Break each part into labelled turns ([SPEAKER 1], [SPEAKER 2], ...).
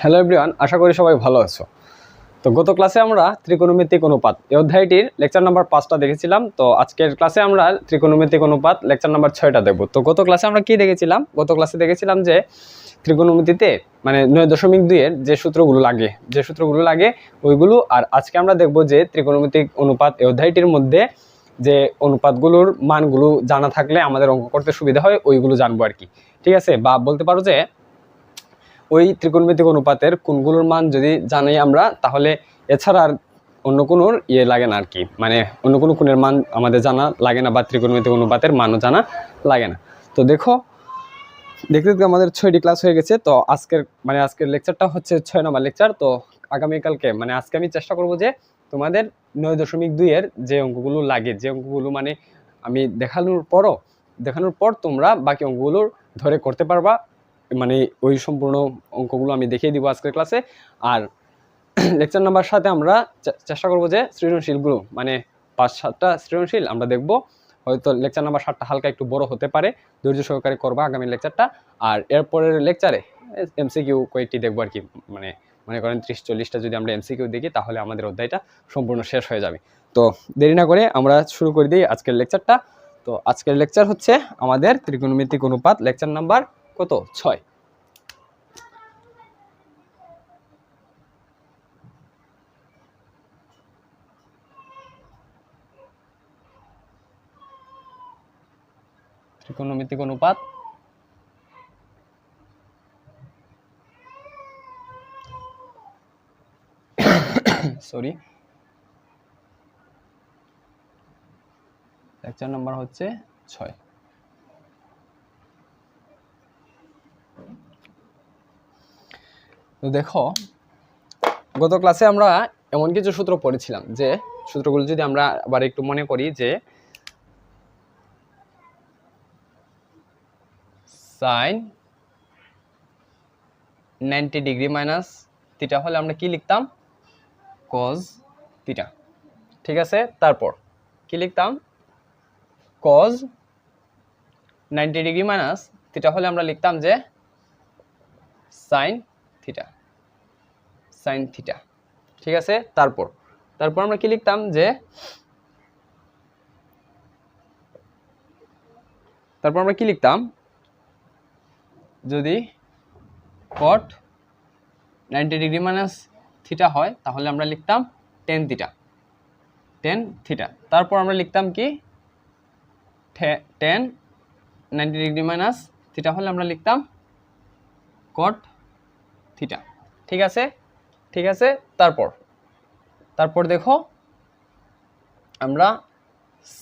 [SPEAKER 1] Hello everyone, আশা করি সবাই ভালো আছো। তো গত ক্লাসে আমরা ত্রিকোণমিতিক অনুপাত এই অধ্যায়টির লেকচার নাম্বার 5টা দেখেছিলাম। তো আজকের ক্লাসে আমরা ত্রিকোণমিতিক অনুপাত লেকচার নাম্বার 6টা দেখব। তো গত ক্লাসে আমরা কি দেখেছিলাম? গত ক্লাসে দেখেছিলাম যে ত্রিকোণমিতিতে মানে 9.2 এর যে সূত্রগুলো লাগে ওইগুলো। আর আজকে আমরা দেখব যে ত্রিকোণমিতিক অনুপাত এই অধ্যায়টির মধ্যে যে অনুপাতগুলোর মানগুলো জানা থাকলে আমাদের অঙ্ক করতে সুবিধা হয় ওইগুলো জানবো আর কি। ঠিক আছে, বা বলতে পারো যে ওই ত্রিকোণমিতিক অনুপাতের কোণগুলোর মান যদি জানি আমরা, তাহলে এছাড়া আর অন্য কোনো লাগে না আর কি, মানে অন্য কোনো কোণের মান আমাদের জানা লাগে না বা ত্রিকোণমিতিক অনুপাতের মানও জানা লাগে না। তো দেখতে দেখতে আমাদের 6টি ক্লাস হয়ে গেছে। তো আজকের লেকচারটা হচ্ছে 6 নম্বর লেকচার। তো আগামীকালকে মানে আজকে আমি চেষ্টা করব যে তোমাদের 9.2 এর যে অঙ্কগুলো লাগে, যে অঙ্কগুলো মানে আমি দেখানোর পর তোমরা বাকি অঙ্কগুলো ধরে করতে পারবা, মানে ওই সম্পূর্ণ অঙ্কগুলো আমি দেখিয়ে দিব আজকের ক্লাসে। আর লেকচার নাম্বার সাথে আমরা চেষ্টা করব যে সৃজনশীলগুলো মানে 5-7টা সৃজনশীল আমরা দেখব। হয়তো লেকচার নাম্বার 7টা হালকা একটু বড় হতে পারে, ধৈর্য সহকারে করবা আগামী লেকচারটা। আর এরপরের লেকচারে এমসিকিউ কয়েকটি দেখবো আর কি, মানে মনে করেন 30-40টা যদি আমরা এমসিকিউ দেখি তাহলে আমাদের অধ্যায়টা সম্পূর্ণ শেষ হয়ে যাবে। তো দেরি না করে আমরা শুরু করে দিই আজকের লেকচারটা। তো আজকের লেকচার হচ্ছে আমাদের ত্রিকোণমিতিক অনুপাত লেকচার নাম্বার কত? 6। ত্রিকোণমিতিক অনুপাত সরি লেকচার নাম্বার হচ্ছে 6। তো দেখো, গত ক্লাসে আমরা এমন কিছু সূত্র পড়েছিলাম যে সূত্রগুলো যদি আমরা আবার একটু মনে করি, যে সাইন 90 ডিগ্রি মাইনাস থিটা হলে আমরা কি লিখতাম? Cause theta. ঠিক আছে, তারপর কি লিখতাম? কজ 90 ডিগ্রি মাইনাস থিটা হলে আমরা লিখতাম যে সাইন থিটা। ঠিক আছে, তারপর আমরা কি লিখতাম? যে তারপর আমরা কি লিখতাম? যদি কট 90 ডিগ্রি মাইনাস থিটা হয় তাহলে আমরা লিখতাম টেন থিটা। তারপর আমরা লিখতাম কি? টেন 90 ডিগ্রি মাইনাস থিটা হলে আমরা লিখতাম কট থিটা। ঠিক আছে, তারপর দেখো, আমরা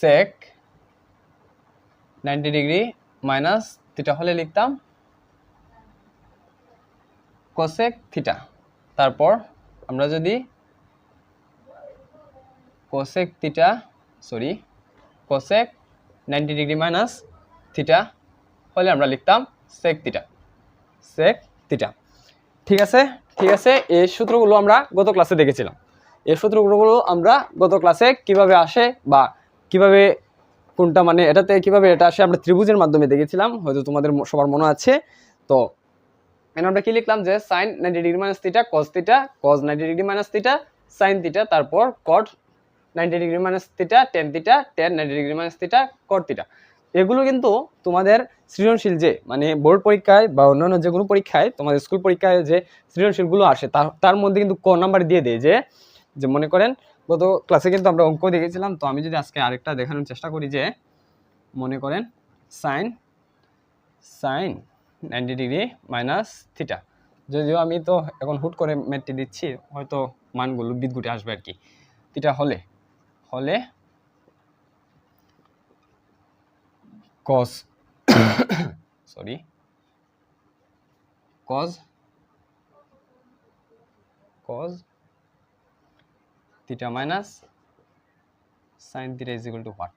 [SPEAKER 1] সেক 90 ডিগ্রি মাইনাস থিটা হলে লিখতাম কোসেক থিটা। তারপর আমরা যদি কোসেক 90 ডিগ্রি মাইনাস থিটা হলে আমরা লিখতাম সেক থিটা। ঠিক আছে, এই সূত্রগুলো আমরা গত ক্লাসে দেখেছিলাম। এই সূত্রগুলো আমরা গত ক্লাসে কিভাবে আসে বা কিভাবে কোনটা মানে এটাতে কিভাবে এটা আসে আমরা ত্রিভুজের মাধ্যমে দেখেছিলাম, হয়তো তোমাদের সবার মনে আছে। তো আমরা কি লিখলাম? যে sine 90 degree minus theta cos 90 degree minus theta sine theta, তারপর cot 90 degree minus theta tan 90 degree minus theta cot theta. এগুলো কিন্তু তোমাদের সৃজনশীল যে মানে বোর্ড পরীক্ষায় বা অন্যান্য যে কোনো পরীক্ষায়, তোমাদের স্কুল পরীক্ষায় যে সৃজনশীলগুলো আসে তার মধ্যে কিন্তু ক নাম্বার দিয়ে দেয়। যে মনে করেন গত ক্লাসে কিন্তু আমরা অঙ্ক দেখেছিলাম। তো আমি যদি আজকে আরেকটা দেখানোর চেষ্টা করি, যে মনে করেন সাইন 90 ডিগ্রি মাইনাস থিটা, যদিও আমি তো এখন হুট করে ম্যাথটি দিচ্ছি, হয়তো মানগুলো বিদ্যুটে আসবে আর কি। থিটা হলে cause theta minus sine theta is equal to what.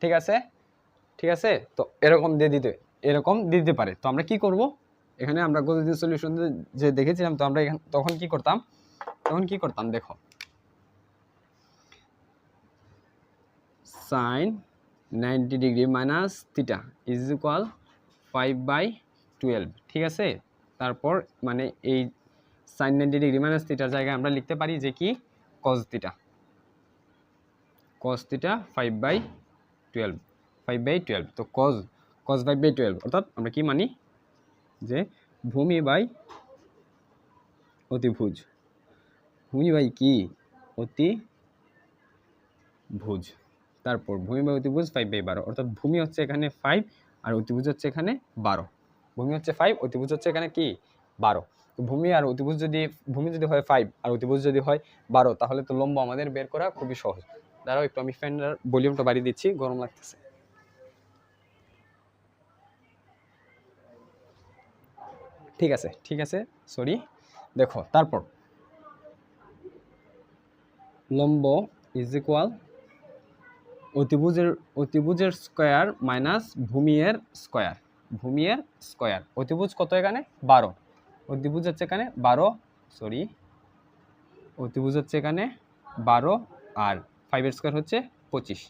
[SPEAKER 1] ঠিক আছে, তো এরকম দিতে পারে। তো আমরা কি করব? এখানে আমরা গত দিন সলিউশন যে দেখেছিলাম, তো আমরা তখন কি করতাম? দেখো, sine 90 degree minus theta is equal 5/12। ঠিক আছে, তারপর মানে এই sin 90 ডিগ্রি মাইনাস থিটার জায়গায় আমরা লিখতে পারি যে কি cos থিটা 5/12 5/12। তো cos 5/12 অর্থাৎ আমরা কি মানি যে ভূমি বাই অতিভুজ, ভূমি বাই কি অতিভুজ, তারপর ভূমি বাই অতিভুজ 5/12 অর্থাৎ ভূমি হচ্ছে এখানে 5 আর অতিভুজ হচ্ছে এখানে 12। ভূমি হচ্ছে 5, অতিভুজ হচ্ছে এখানে কি 12। তো ভূমি আর অতিভুজ যদি ভূমি যদি হয় 5 আর অতিভুজ যদি হয় 12 তাহলে তো লম্ব আমাদের বের করা খুবই সহজ। দাঁড়াও একটু আমি ফ্যানের ভলিউমটা বাড়িয়ে দিচ্ছি, গরম লাগতেছে। ঠিক আছে সরি। দেখো তারপর লম্ব ইজ ইকুয়াল অতিভুজের স্কয়ার মাইনাস ভূমির স্কয়ার। ভূমির স্কয়ার অতিভুজ কত এখানে 12, অতিভুজ হচ্ছে এখানে 12 সরি অতিভুজ হচ্ছে এখানে 12 আর 5 এর স্কয়ার হচ্ছে 25।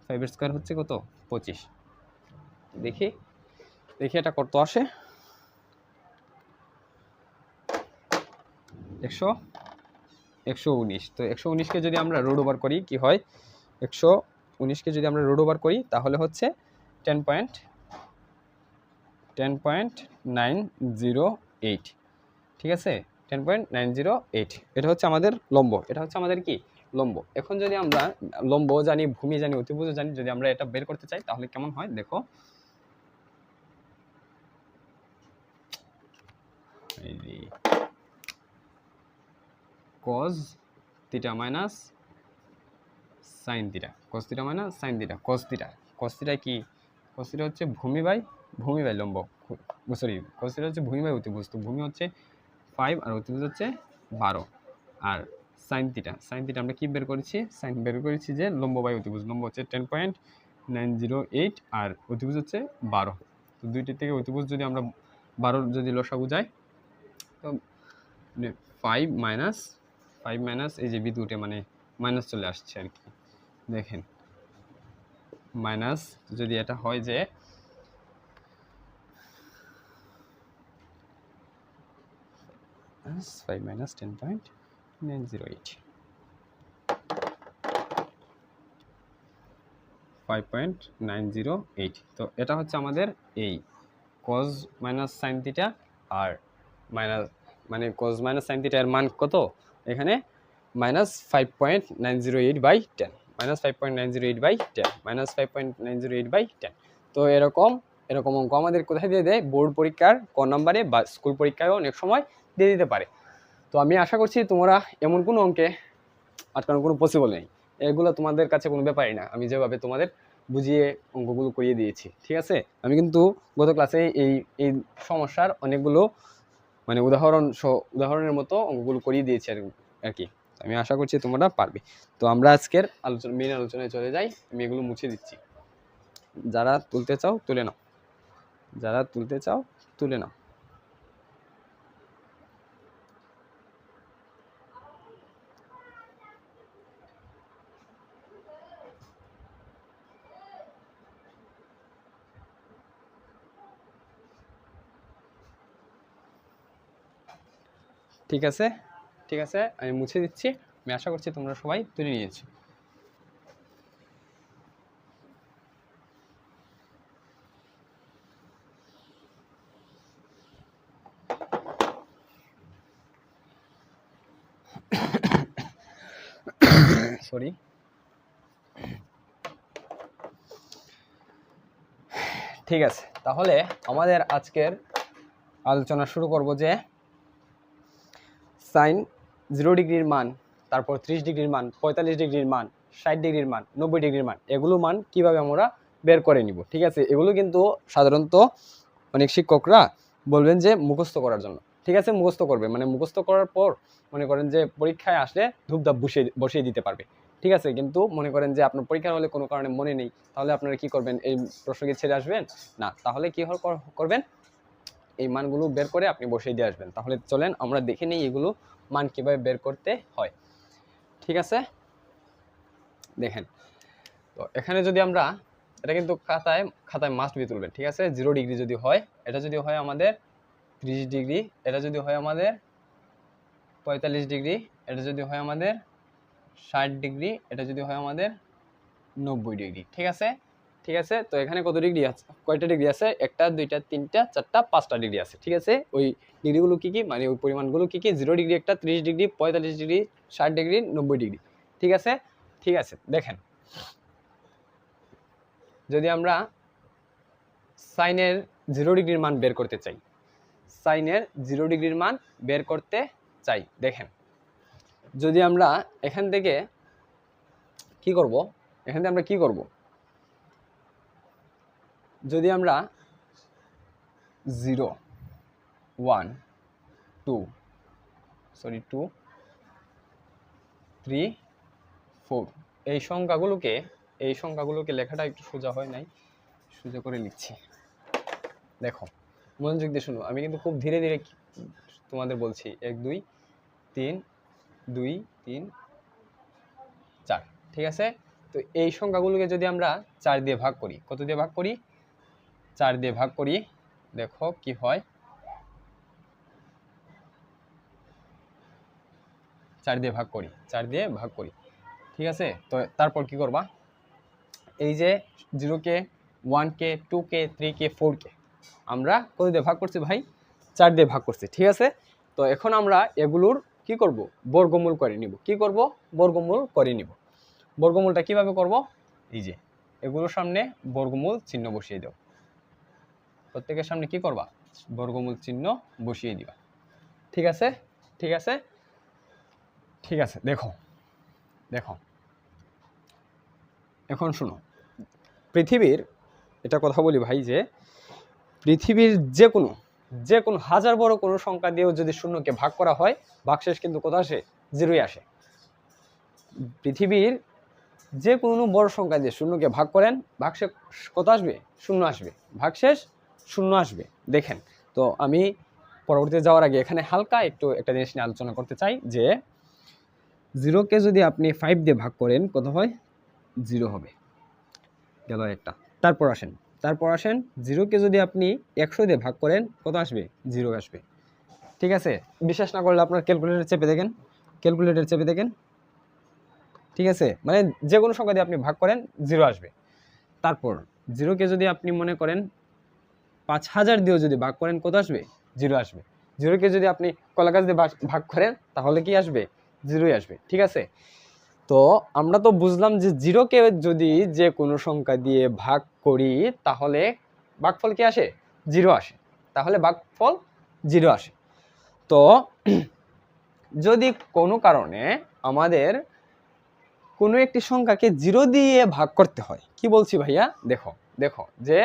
[SPEAKER 1] 5 এর স্কয়ার হচ্ছে কত 25। দেখি এটা কত আসে 119। তো 119 কে যদি আমরা রুট ওভার করি কি হয় 119 কে যদি আমরা রুট ওভার করি তাহলে হচ্ছে 10.908। ঠিক আছে 10.908 এটা হচ্ছে আমাদের লম্ব, এটা হচ্ছে আমাদের কি লম্ব। এখন যদি আমরা লম্ব জানি, ভূমি জানি, অতিভুজ জানি, যদি আমরা এটা বের করতে চাই তাহলে কেমন হয় দেখো cos theta minus sin theta, cos theta minus sin theta, cos theta কি cos থিটা হচ্ছে ভূমি বাই লম্ব, সরি cos থিটা হচ্ছে ভূমি বাই অতিভুজ। তো ভূমি হচ্ছে 5 আর অতিভুজ হচ্ছে 12 আর sin থিটা আমরা কি বের করেছি sin বের করেছি যে লম্ব বাই অতিভুজ, লম্ব হচ্ছে 10.908 আর অতিভুজ হচ্ছে 12। তো দুইটি থেকে অতিভুজ যদি আমরা 12 যদি লসাগু যায় তো 5 মাইনাস এই যে বিদ্যুটে মানে মাইনাস চলে আসছে আর কি, দেখেন মাইনাস যদি এটা হয় যে 5 minus 10.908 5.908। তো এটা হচ্ছে আমাদের এই cos মাইনাস sin থিটা আর মাইনাস মানে cos মাইনাস sin থিটা এর মান কত এখানে মাইনাস 5.908/10 মাইনাস 5.908/10 মাইনাস 5.908/10। তো এরকম অঙ্ক আমাদের কোথায় দিয়ে দেয় বোর্ড পরীক্ষার ক নম্বরে বা স্কুল পরীক্ষায়ও অনেক সময় দিয়ে দিতে পারে। তো আমি আশা করছি তোমরা এমন কোনো অঙ্কে আটকানোর কোনো পসিবল নেই, এগুলো তোমাদের কাছে কোনো ব্যাপারই না। আমি যেভাবে তোমাদের বুঝিয়ে অঙ্কগুলো করিয়ে দিয়েছি ঠিক আছে। আমি কিন্তু গত ক্লাসে এই সমস্যার অনেকগুলো মানে উদাহরণের মতো অঙ্কগুলো করিয়ে দিয়েছি আর কি। আমি আশা করছি তোমরা পারবে। তো আমরা আজকের মেন আলোচনায় চলে যাই। আমি এগুলো মুছে দিচ্ছি, যারা তুলতে চাও তুলে নাও, তুলে নাও। ঠিক আছে আমি মুছে দিচ্ছি। আমি আশা করছি তোমরা সবাই তুলে নিয়েছো। সরি ঠিক আছে, তাহলে আমাদের আজকের আলোচনা শুরু করব যে সাইন 0 ডিগ্রির মান, তারপর 30 ডিগ্রির মান, 45 ডিগ্রির মান, 60 ডিগ্রির মান, 90 ডিগ্রির মান, এগুলো মান কিভাবে আমরা বের করে নিব। ঠিক আছে, এগুলো কিন্তু সাধারণত অনেক শিক্ষকরা বলবেন যে মুখস্থ করার জন্য। ঠিক আছে, মুখস্থ করবে মানে মুখস্থ করার পর মনে করেন যে পরীক্ষায় আসলে ধূপধাপ বসিয়ে দিতে পারবে। ঠিক আছে, কিন্তু মনে করেন যে আপনার পরীক্ষার হলে কোনো কারণে মনে নেই, তাহলে আপনারা কি করবেন এই প্রশ্নকে ছেড়ে আসবেন না, তাহলে কি করবেন এই মানগুলো বের করে আপনি বসিয়ে দিয়ে আসবেন। তাহলে চলেন আমরা দেখে নিই এগুলো মান কিভাবে বের করতে হয়। ঠিক আছে, দেখেন তো এখানে যদি আমরা এটা কিন্তু খাতায় মাস্ট বি তুলবেন। ঠিক আছে, 0 ডিগ্রি যদি হয়, এটা যদি হয় আমাদের 30 ডিগ্রি, এটা যদি হয় আমাদের 45 ডিগ্রি, এটা যদি হয় আমাদের 60 ডিগ্রি, এটা যদি হয় আমাদের 90 ডিগ্রি। ঠিক আছে, ঠিক আছে। তো এখানে কত ডিগ্রি আছে, কয়টা ডিগ্রি আছে, একটা দুইটা তিনটা চারটা পাঁচটা ডিগ্রি আছে। ঠিক আছে, ওই ডিগ্রিগুলো কি কি, মানে ওই পরিমাণগুলো কি কি, 0 ডিগ্রি একটা, 30 ডিগ্রি, 45 ডিগ্রি, 60 ডিগ্রি, 90 ডিগ্রি। ঠিক আছে, ঠিক আছে। দেখেন, যদি আমরা সাইনের 0 ডিগ্রির মান বের করতে চাই, সাইনের 0 ডিগ্রির মান বের করতে চাই, দেখেন যদি আমরা এখান থেকে কি করব, এখান থেকে আমরা কি করব, যদি আমরা 0 1 2 2 3 4 এই সংখ্যাগুলোকে লেখাটা একটু সোজা হয় নাই, সোজা করে লিখছি। দেখো মনোযোগ দিয়ে শুনো, আমি কিন্তু খুব ধীরে ধীরে তোমাদের বলছি। 1 2 3 2 3 4। ঠিক আছে, তো এই সংখ্যাগুলোকে যদি আমরা 4 দিয়ে ভাগ করি, কত দিয়ে ভাগ করি, 4 দিয়ে ভাগ করি, দেখো কি হয়, 4 দিয়ে ভাগ করি, 4 দিয়ে ভাগ করি। ঠিক আছে, তো তারপর কি করবা, এই যে 0কে 1কে 2কে 3কে 4কে আমরা কত দিয়ে ভাগ করছি ভাই, 4 দিয়ে ভাগ করছি। ঠিক আছে, তো এখন আমরা এগুলোর কি করব, বর্গমূল করে নিব। কি করব, বর্গমূল করে নিব। বর্গমূলটা কিভাবে করব, এই যে এগুলোর সামনে বর্গমূল চিহ্ন বসিয়ে দাও, প্রত্যেকের সামনে কি করবা, বর্গমূল চিহ্ন বসিয়ে দিবা। ঠিক আছে, ঠিক আছে, ঠিক আছে। দেখো দেখো এখন শুনো, পৃথিবীর এটা কথা বলি ভাই, যে পৃথিবীর যে কোনো হাজার বড় কোনো সংখ্যা দিয়েও যদি শূন্যকে ভাগ করা হয়, ভাগশেষ কিন্তু কত আসে, 0ই আসে। পৃথিবীর যে কোনো বড় সংখ্যা দিয়ে শূন্যকে ভাগ করেন, ভাগশেষ কত আসবে, 0 আসবে, ভাগশেষ 0 আসবে। দেখেন, তো আমি পরবর্তীতে যাওয়ার আগে এখানে হালকা একটু একটা জিনিস নিয়ে আলোচনা করতে চাই, যে 0কে যদি আপনি 5 দিয়ে ভাগ করেন কত হয়, 0 হবে, গেল একটা। তারপর আসেন 0কে যদি আপনি 100 দিয়ে ভাগ করেন কত আসবে, 0 আসবে। ঠিক আছে, বিশ্বাস না করলে আপনার ক্যালকুলেটর চেপে দেখেন। ঠিক আছে, মানে যে কোনো সংখ্যা দিয়ে আপনি ভাগ করেন 0 আসবে। তারপর 0কে যদি আপনি মনে করেন 5000 দিয়েও যদি ভাগ করেন কত আসবে, 0 আসবে। 0কে যদি আপনি কলা গাছ দিয়ে ভাগ করেন তাহলে কি আসবে, 0ই আসবে। ঠিক আছে, তো আমরা তো বুঝলাম যে 0কে যদি যে কোনো সংখ্যা দিয়ে ভাগ করি তাহলে ভাগফল কি আসে, 0 আসে, তাহলে ভাগফল 0 আসে। তো যদি কোনো কারণে আমাদের কোনো একটি সংখ্যাকে 0 দিয়ে ভাগ করতে হয়, কি বলছি ভাইয়া, দেখো যে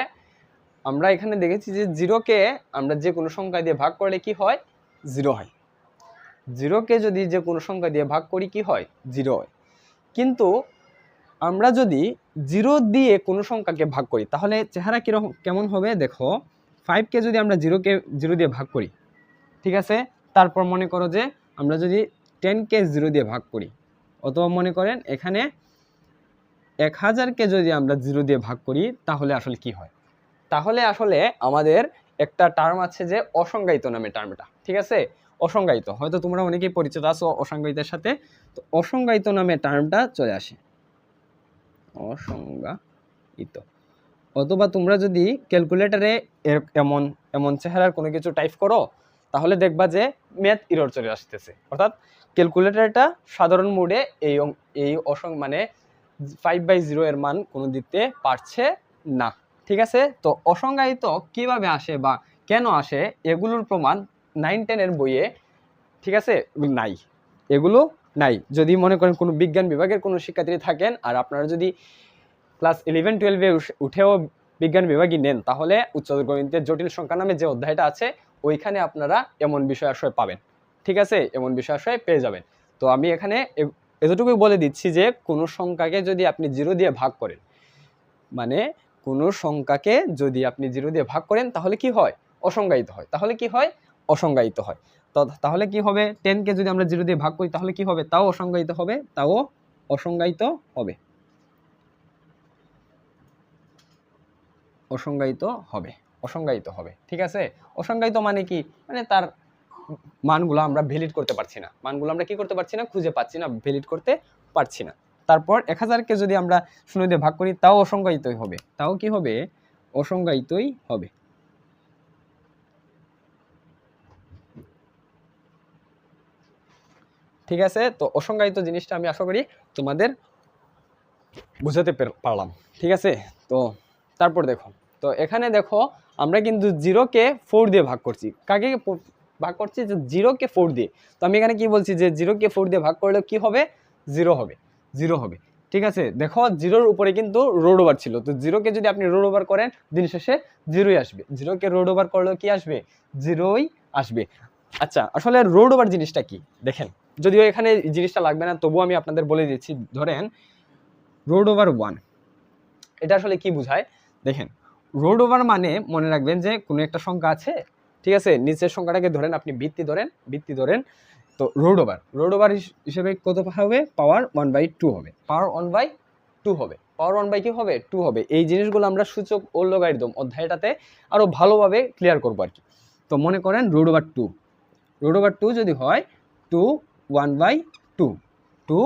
[SPEAKER 1] আমরা এখানে দেখেছি যে 0কে আমরা যে কোনো সংখ্যা দিয়ে ভাগ করলে কি হয়, 0 হয়। 0কে যদি যে কোনো সংখ্যা দিয়ে ভাগ করি কি হয়, 0 হয়। কিন্তু আমরা যদি 0 দিয়ে কোনো সংখ্যাকে ভাগ করি তাহলে চেহারা কিরকম কেমন হবে, দেখো 5কে যদি আমরা 0 দিয়ে ভাগ করি, ঠিক আছে, তারপর মনে করো যে আমরা যদি 10কে 0 দিয়ে ভাগ করি, অথবা মনে করেন এখানে 1000কে যদি আমরা 0 দিয়ে ভাগ করি তাহলে আসলে কি হয়, তাহলে আসলে আমাদের একটা টার্ম আছে যে অসংজ্ঞায়িত নামে টার্মটা। ঠিক আছে, অসংজ্ঞায়িত, হয়তো তোমরা অনেকেই পরিচিত আছো অসংজ্ঞায়িতের সাথে। তো অসংজ্ঞায়িত নামে টার্মটা চলে আসে, অসংজ্ঞায়িত। অথবা তোমরা যদি ক্যালকুলেটরে এমন চেহারার কোনো কিছু টাইপ করো তাহলে দেখবা যে ম্যাথ এরর চলে আসতেছে, অর্থাৎ ক্যালকুলেটরটা সাধারণ মোডে এই মানে 5/0 এর মান কোনো দিতে পারছে না। ঠিক আছে, তো অসংজ্ঞায়িত কিভাবে আসে বা কেন আসে এগুলোর প্রমাণ 9-10 এর বইয়ে, ঠিক আছে, এগুলো নাই। যদি মনে করেন কোনো বিজ্ঞান বিভাগের কোনো শিক্ষার্থী থাকেন আর আপনারা যদি ক্লাস 11-12-এ উঠেও বিজ্ঞান বিভাগই নেন তাহলে উচ্চতর গণিতের জটিল সংখ্যা নামে যে অধ্যায়টা আছে ওইখানে আপনারা এমন বিষয় আশয় পাবেন। ঠিক আছে, এমন বিষয় আশয় পেয়ে যাবেন। তো আমি এখানে এতটুকুই বলে দিচ্ছি যে কোনো সংখ্যাকে যদি আপনি 0 দিয়ে ভাগ করেন, মানে কোনো সংখ্যাকে যদি আপনি 0 দিয়ে ভাগ করেন তাহলে কি হয়, অসংজ্ঞায়িত হয়। তাহলে কি হয়, অসংজ্ঞায়িত হয়। তাহলে কি হবে, 10কে যদি আমরা 0 দিয়ে ভাগ করি তাহলে কি হবে, তাও অসংজ্ঞায়িত হবে, অসংজ্ঞায়িত হবে, অসংজ্ঞায়িত হবে। ঠিক আছে, অসংজ্ঞায়িত মানে কি, মানে তার মানগুলো আমরা ভ্যালিড করতে পারছি না, মানগুলো আমরা কি করতে পারছি না, খুঁজে পাচ্ছি না, ভ্যালিড করতে পারছি না। তারপর 1000কে যদি আমরা 0 দিয়ে ভাগ করি তাও অসংজ্ঞায়িতই হবে, তাও কি হবে, অসংজ্ঞায়িতই হবে। ঠিক আছে, তো অসংজ্ঞায়িত জিনিসটা আমি আশা করি তোমাদের বুঝাতে পারলাম। ঠিক আছে, তো তারপর দেখো, তো এখানে দেখো আমরা কিন্তু 0কে 4 দিয়ে ভাগ করছি। কাকে ভাগ করছি, যে 0কে 4 দিয়ে। তো আমি এখানে কি বলছি, যে 0কে 4 দিয়ে ভাগ করলে কি হবে, 0 হবে, 0 হবে। ঠিক আছে, দেখো 0-র উপরে কিন্তু রোড ওভার ছিল, তো 0কে যদি আপনি রোড ওভার করেন দিন শেষে 0ই আসবে। 0কে রোড ওভার করলেও কি আসবে, 0ই আসবে। আচ্ছা, আসলে রোড ওভার জিনিসটা কি দেখেন, যদিও এখানে জিনিসটা লাগবে না, তবুও আমি আপনাদের বলে দিচ্ছি। ধরেন রোড ওভার 1, এটা আসলে কি বোঝায় দেখেন, রোড ওভার মানে মনে রাখবেন যে কোনো একটা সংখ্যা আছে, ঠিক আছে, নিচের সংখ্যাটাকে ধরেন, আপনি ভিত্তি ধরেন, তো রোড ওভার হিসেবে কত হবে, পাওয়ার 1/2 হবে, পাওয়ার 1/2 হবে, পাওয়ার 1 কি হবে, 2 হবে। এই জিনিসগুলো আমরা সূচক ও লগারিদম অধ্যায়টাতে আরো ভালোভাবে ক্লিয়ার করবো আর কি। তো মনে করেন রোড ওভার 2 যদি হয় 2 1/2, 2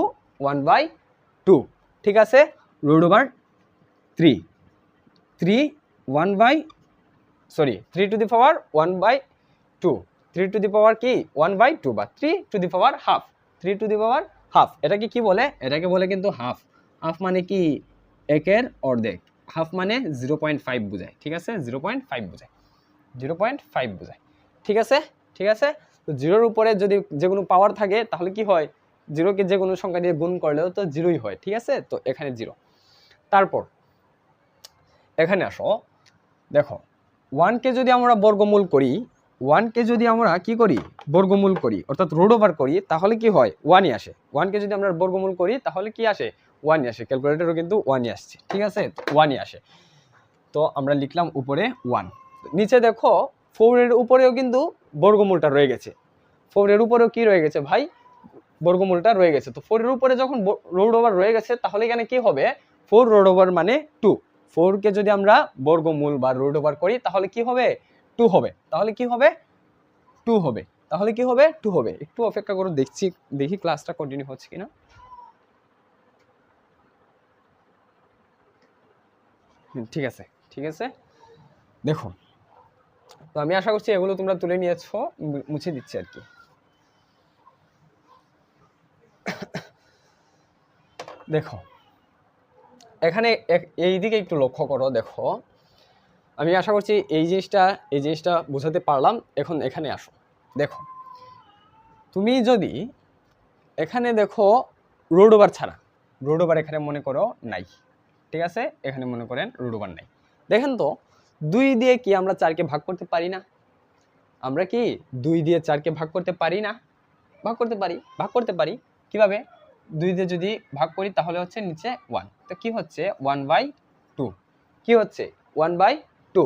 [SPEAKER 1] 1/2, ঠিক আছে। Root over 3 3 to the power 1/2, 3 to the power কি 1/2 বা 3 to the power half, 3 to the power half. এটাকে কি বলে, এটাকে বলে কিন্তু হাফ। হাফ মানে কি, একের অর্ধেক। হাফ মানে 0.5 বোঝায়, ঠিক আছে, 0.5 বোঝায়, 0.5 বোঝায়। ঠিক আছে, ঠিক আছে। তো 0-র উপরে যদি যে কোনো পাওয়ার থাকে তাহলে কি হয়, 0কে যে কোনো সংখ্যা দিয়ে গুণ করলেও তো 0ই হয়। ঠিক আছে, তো এখানে 0। তারপর এখানে আসো, দেখো 1কে যদি আমরা বর্গমূল করি, 1কে যদি আমরা কি করি, বর্গমূল করি, অর্থাৎ রোড ওভার করি, তাহলে কি হয়, 1ই আসে। 1কে যদি আমরা বর্গমূল করি তাহলে কি আসে, 1ই আসে। ক্যালকুলেটরও কিন্তু 1ই আসছে, ঠিক আছে, 1ই আসে। তো আমরা লিখলাম উপরে 1, নিচে দেখো 4-এর উপরেও কিন্তু বর্গমূলটা রয়ে গেছে। 4-এর উপরেও কি রয়ে গেছে ভাই, বর্গমূলটা রয়ে গেছে। তো 4-এর উপরে যখন রোড ওভার রয়ে গেছে তাহলে এখানে কি হবে, 4 রোড ওভার মানে 2। 4কে যদি আমরা বর্গমূল বা রোড ওভার করি তাহলে কি হবে, 2 হবে। তাহলে কি হবে, 2 হবে। তাহলে কি হবে, 2 হবে। একটু অপেক্ষা করো, দেখি ক্লাসটা কন্টিনিউ হচ্ছে কিনা। ঠিক আছে, ঠিক আছে। দেখো, তো আমি আশা করছি এগুলো তোমরা তুলে নিয়েছো, মুছে দিচ্ছি আর কি। দেখো এখানে এই দিকে একটু লক্ষ্য করো, দেখো আমি আশা করছি এই জিনিসটা বোঝাতে পারলাম। এখন এখানে আসো, দেখো তুমি যদি এখানে দেখো রোড ওভার ছাড়া, রোড ওভার এখানে মনে করো নাই, ঠিক আছে, এখানে মনে করেন রোড ওভার নাই। দেখেন তো 2 দিয়ে কি আমরা 4কে ভাগ করতে পারি না, আমরা কি 2 দিয়ে 4কে ভাগ করতে পারি না, ভাগ করতে পারি। কিভাবে, 2 দিয়ে যদি ভাগ করি তাহলে হচ্ছে নিচে 1, তো কি হচ্ছে 1/2, কি হচ্ছে 1/2।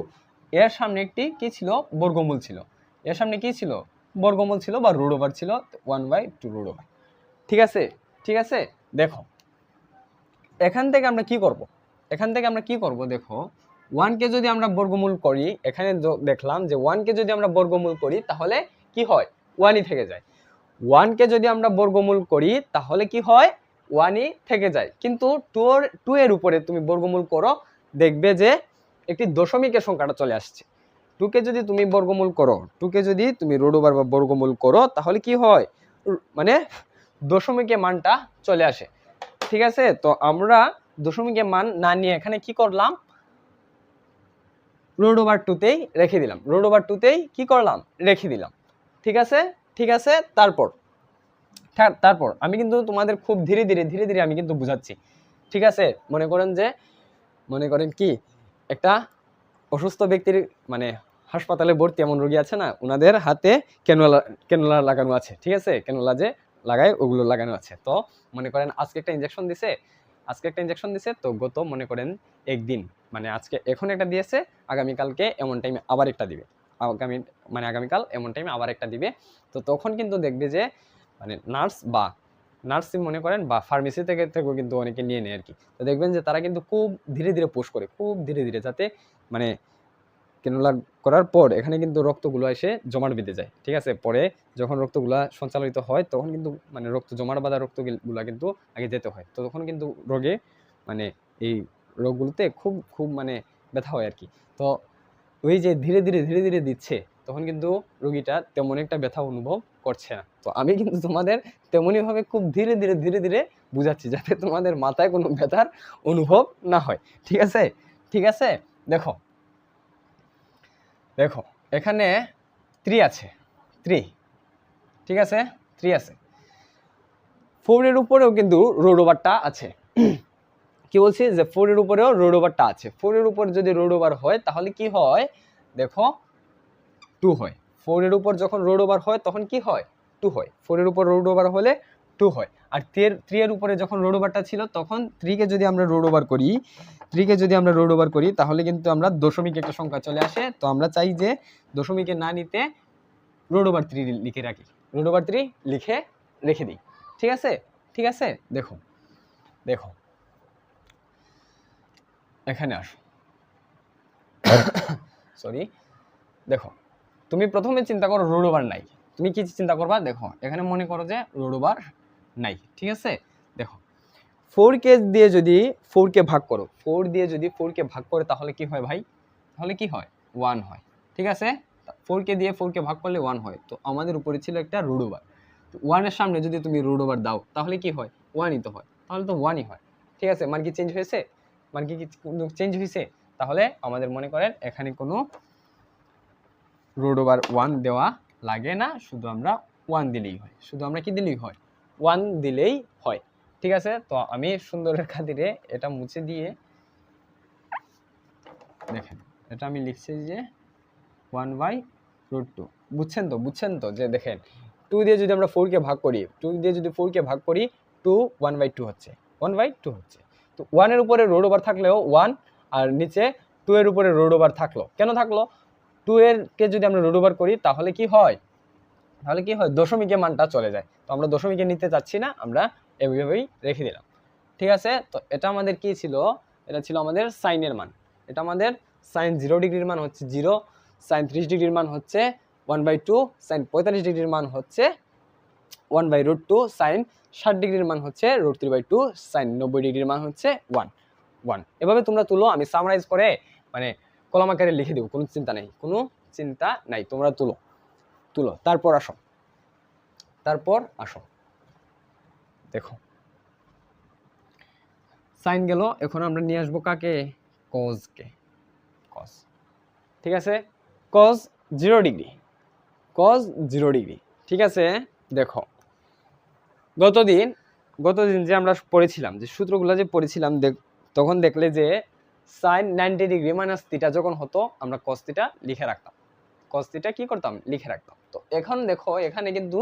[SPEAKER 1] এর সামনে একটি কি ছিল, বর্গমূল ছিল, এর সামনে কি ছিল, বর্গমূল ছিল বা রুট ওভার ছিল, 1/2 রুট ওভার। ঠিক আছে, ঠিক আছে। দেখো এখান থেকে আমরা কি করব, দেখো 1কে যদি আমরা বর্গমূল করি, এখানে দেখলাম যে 1কে যদি আমরা বর্গমূল করি তাহলে কি হয়, 1ই থেকে যায়। 1কে যদি আমরা বর্গমূল করি তাহলে কি হয়, 1ই থেকে যায়। কিন্তু 2 এর উপরে তুমি বর্গমূল করো, দেখবে যে একটি দশমিকের সংখ্যাটা চলে আসছে। 2কে যদি তুমি বর্গমূল করো, 2কে যদি তুমি রুট ওভার বা বর্গমূল করো তাহলে কি হয়, মানে দশমিকের মানটা চলে আসে। ঠিক আছে, তো আমরা দশমিকের মান না নিয়ে এখানে কি করলাম, রুট ওভার 2তেই রেখে দিলাম, রুট ওভার 2তেই কি করলাম, রেখে দিলাম। ঠিক আছে, ঠিক আছে। তারপর আমি কিন্তু তোমাদের খুব ধীরে ধীরে আমি কিন্তু বুঝাচ্ছি। ঠিক আছে, মনে করেন কি, একটা অসুস্থ ব্যক্তির মানে হাসপাতালে ভর্তি এমন রোগী আছে না, ওনাদের হাতে ক্যানুলা লাগানো আছে। ঠিক আছে, ক্যানুলা যে লাগায় ওগুলো লাগানো আছে। তো মনে করেন আজকে একটা ইনজেকশন দিছে, তো গত মনে করেন একদিন, মানে আজকে এখন একটা দিয়েছে, আগামীকালকে এমন টাইমে আবার একটা দিবে, আগামীকাল এমন টাইমে আবার একটা দিবে। তো তখন কিন্তু দেখবে যে মানে নার্স মনে করেন বা ফার্মেসি থেকেও কিন্তু অনেকে নিয়ে নেয় আর কি। তো দেখবেন যে তারা কিন্তু খুব ধীরে পুশ করে, খুব ধীরে যাতে মানে ক্যানুলা করার পর এখানে কিন্তু রক্তগুলো এসে জমাট বেঁধে যায়, ঠিক আছে। পরে যখন রক্তগুলা সঞ্চালিত হয় তখন কিন্তু মানে রক্ত জমাট বাঁধা রক্তগুলা কিন্তু আগে যেতে হয়, তো তখন কিন্তু রোগে মানে এই রোগগুলোতে খুব খুব মানে ব্যথা হয় আর কি। তো ওই যে ধীরে ধীরে ধীরে ধীরে দিচ্ছে তখন কিন্তু রোগীটা তেমন একটা ব্যথা অনুভব করছে না। তো আমি কিন্তু তোমাদের তেমনইভাবে খুব ধীরে ধীরে ধীরে ধীরে বুঝাচ্ছি যাতে তোমাদের মাথায় কোনো ব্যথার অনুভব না হয়, ঠিক আছে। ঠিক আছে, দেখো দেখো এখানে 3 আছে, 3, ঠিক আছে, 3 আছে। 4 এর উপরেও কিন্তু রোড ওভারটা আছে। কি বলছি যে 4 এর উপরেও রোড ওভারটা আছে। 4 এর উপর যদি রোড ওভার হয় তাহলে কি হয় দেখো 2 হয়। 4 এর উপর যখন রোড ওভার হয় তখন কি হয় 2 হয়। 4 এর উপর রোড ওভার হলে 2 হয়। আর 3 এর উপরে যখন রোড ওভারটা ছিল তখন 3 কে যদি আমরা রোড ওভার করি, 3 কে যদি আমরা রোড ওভার করি তাহলে কিন্তু আমরা দশমিক একটা সংখ্যা চলে আসে। তো আমরা চাই যে দশমিকে না নিতে রোড ওভার 3 লিখে রাখি, রোড ওভার 3 লিখে রেখে দিই, ঠিক আছে। ঠিক আছে, দেখো দেখো এখানে আসো, সরি, দেখো তুমি প্রথমে চিন্তা করো রোড ওভার নাই। তুমি কি চিন্তা করবা, দেখো এখানে মনে করো যে রোড ওভার নাই, ঠিক আছে। দেখো 4 কে দিয়ে যদি 4 কে ভাগ করো, 4 দিয়ে যদি 4 কে ভাগ করে তাহলে কি হয় ভাই, তাহলে কি হয় 1 হয়, ঠিক আছে। 4 কে দিয়ে 4 কে ভাগ করলে 1 হয়। তো আমাদের উপরে ছিল একটা রোড ওভার, 1 এর সামনে যদি তুমি রোড ওভার দাও তাহলে কি হয় 1ই তো হয়, তাহলে তো 1ই হয়, ঠিক আছে। মান কি চেঞ্জ হয়েছে, মান কি চেঞ্জ হয়েছে। তাহলে আমাদের মনে করেন এখানে কোনো রোড ওভার 1 দেওয়া লাগে না, শুধু আমরা 1 দিলেই হয়, শুধু আমরা কি দিলেই হয় 1 দিলেই হয়, ঠিক আছে। তো আমি সুন্দরের খাতিরে এটা মুছে দিয়ে দেখেন এটা আমি লিখছি যে 1/√2, বুঝছেন তো যে দেখেন 2 দিয়ে যদি আমরা 4 কে ভাগ করি, 2 দিয়ে যদি 4 কে ভাগ করি 2 1/2 হচ্ছে, 1/2 হচ্ছে। তো 1 এর উপরে রোড ওভার থাকলেও 1, আর নিচে 2 এর উপরে রোড ওভার থাকলো, কেন থাকলো 2 এর কে যদি আমরা রোড ওভার করি তাহলে কি হয়, তাহলে কি হয় দশমিকে মানটা চলে যায়। তো আমরা দশমিকে নিতে চাচ্ছি না, আমরা এভাবেই রেখে দিলাম, ঠিক আছে। তো এটা আমাদের কি ছিল, এটা ছিল আমাদের সাইনের মান। এটা আমাদের সাইন 0 ডিগ্রির মান হচ্ছে 0, সাইন 30 ডিগ্রির মান হচ্ছে 1/2, সাইন 45 ডিগ্রির মান হচ্ছে 1/√2, সাইন 60 ডিগ্রির মান হচ্ছে √3/2, সাইন 90 ডিগ্রির মান হচ্ছে 1। এভাবে তোমরা তুলো, আমি সামারাইজ করে মানে কলম আকারে লিখে দেবো, কোনো চিন্তা নেই, কোনো চিন্তা নাই, তোমরা তুলো তুলো। তারপর আসো দেখো সাইন গেল, এখন আমরা নিয়ে আসবো কাকে, কজকে, কজ, ঠিক আছে। কজ 0 ডিগ্রি, কজ 0 ডিগ্রি, ঠিক আছে। দেখো গতদিন যে আমরা পড়েছিলাম, যে সূত্রগুলো যে পড়েছিলাম তখন দেখলে যে সাইন 90 ডিগ্রি মাইনাস থিটা যখন হতো আমরা কস থিটা লিখে রাখতাম, কস থিটা কি করতাম লিখে রাখতাম। তো এখন দেখো এখানে কিন্তু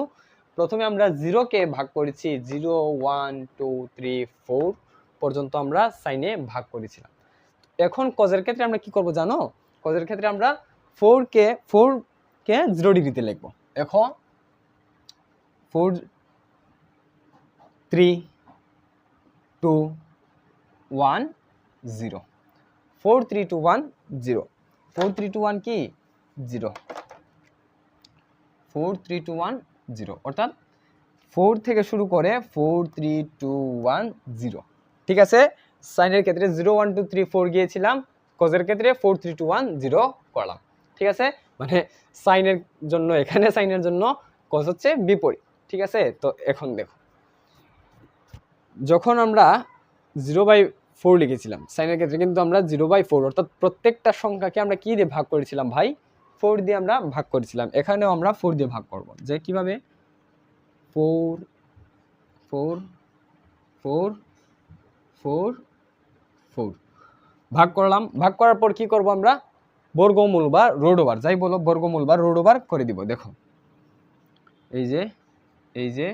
[SPEAKER 1] প্রথমে আমরা 0 কে ভাগ করেছি, 0 1 2 3 4 পর্যন্ত আমরা সাইনে ভাগ করেছিলাম। এখন কজের ক্ষেত্রে আমরা কি করব জানো, কজের ক্ষেত্রে আমরা 4 কে 0 ডিগ্রিতে লিখব। এখন 4 3 2 1 0, 4 3 2 1 0, 4 3 2 1 কি 0, 4 3 2 1 0, অর্থাৎ 4 থেকে শুরু করে 4 3 2 1 0, ঠিক আছে। সাইনের ক্ষেত্রে 0 1 2 3 4 গিয়েছিলাম, কজের ক্ষেত্রে 4 3 2 1 0 করলাম, ঠিক আছে। মানে সাইনের জন্য এখানে সাইনের জন্য কজ হচ্ছে বিপরীত, ঠিক আছে। তো এখন দেখো যখন আমরা 0/4 লিখেছিলাম সাইনের ক্ষেত্রে কিন্তু আমরা 0/4 অর্থাৎ প্রত্যেকটা সংখ্যাকে আমরা কি দিয়ে ভাগ করেছিলাম ভাই, 4 দিয়ে আমরা ভাগ করেছিলাম। এখানেও আমরা 4 দিয়ে ভাগ করব, যে কিভাবে 4 4 4 4 4 ভাগ করলাম। ভাগ করার পর কি করব আমরা বর্গমূল বা রোড ওভার, যাই বলো বর্গমূল বা রোড ওভার করে দিব। দেখো এই যে এই যে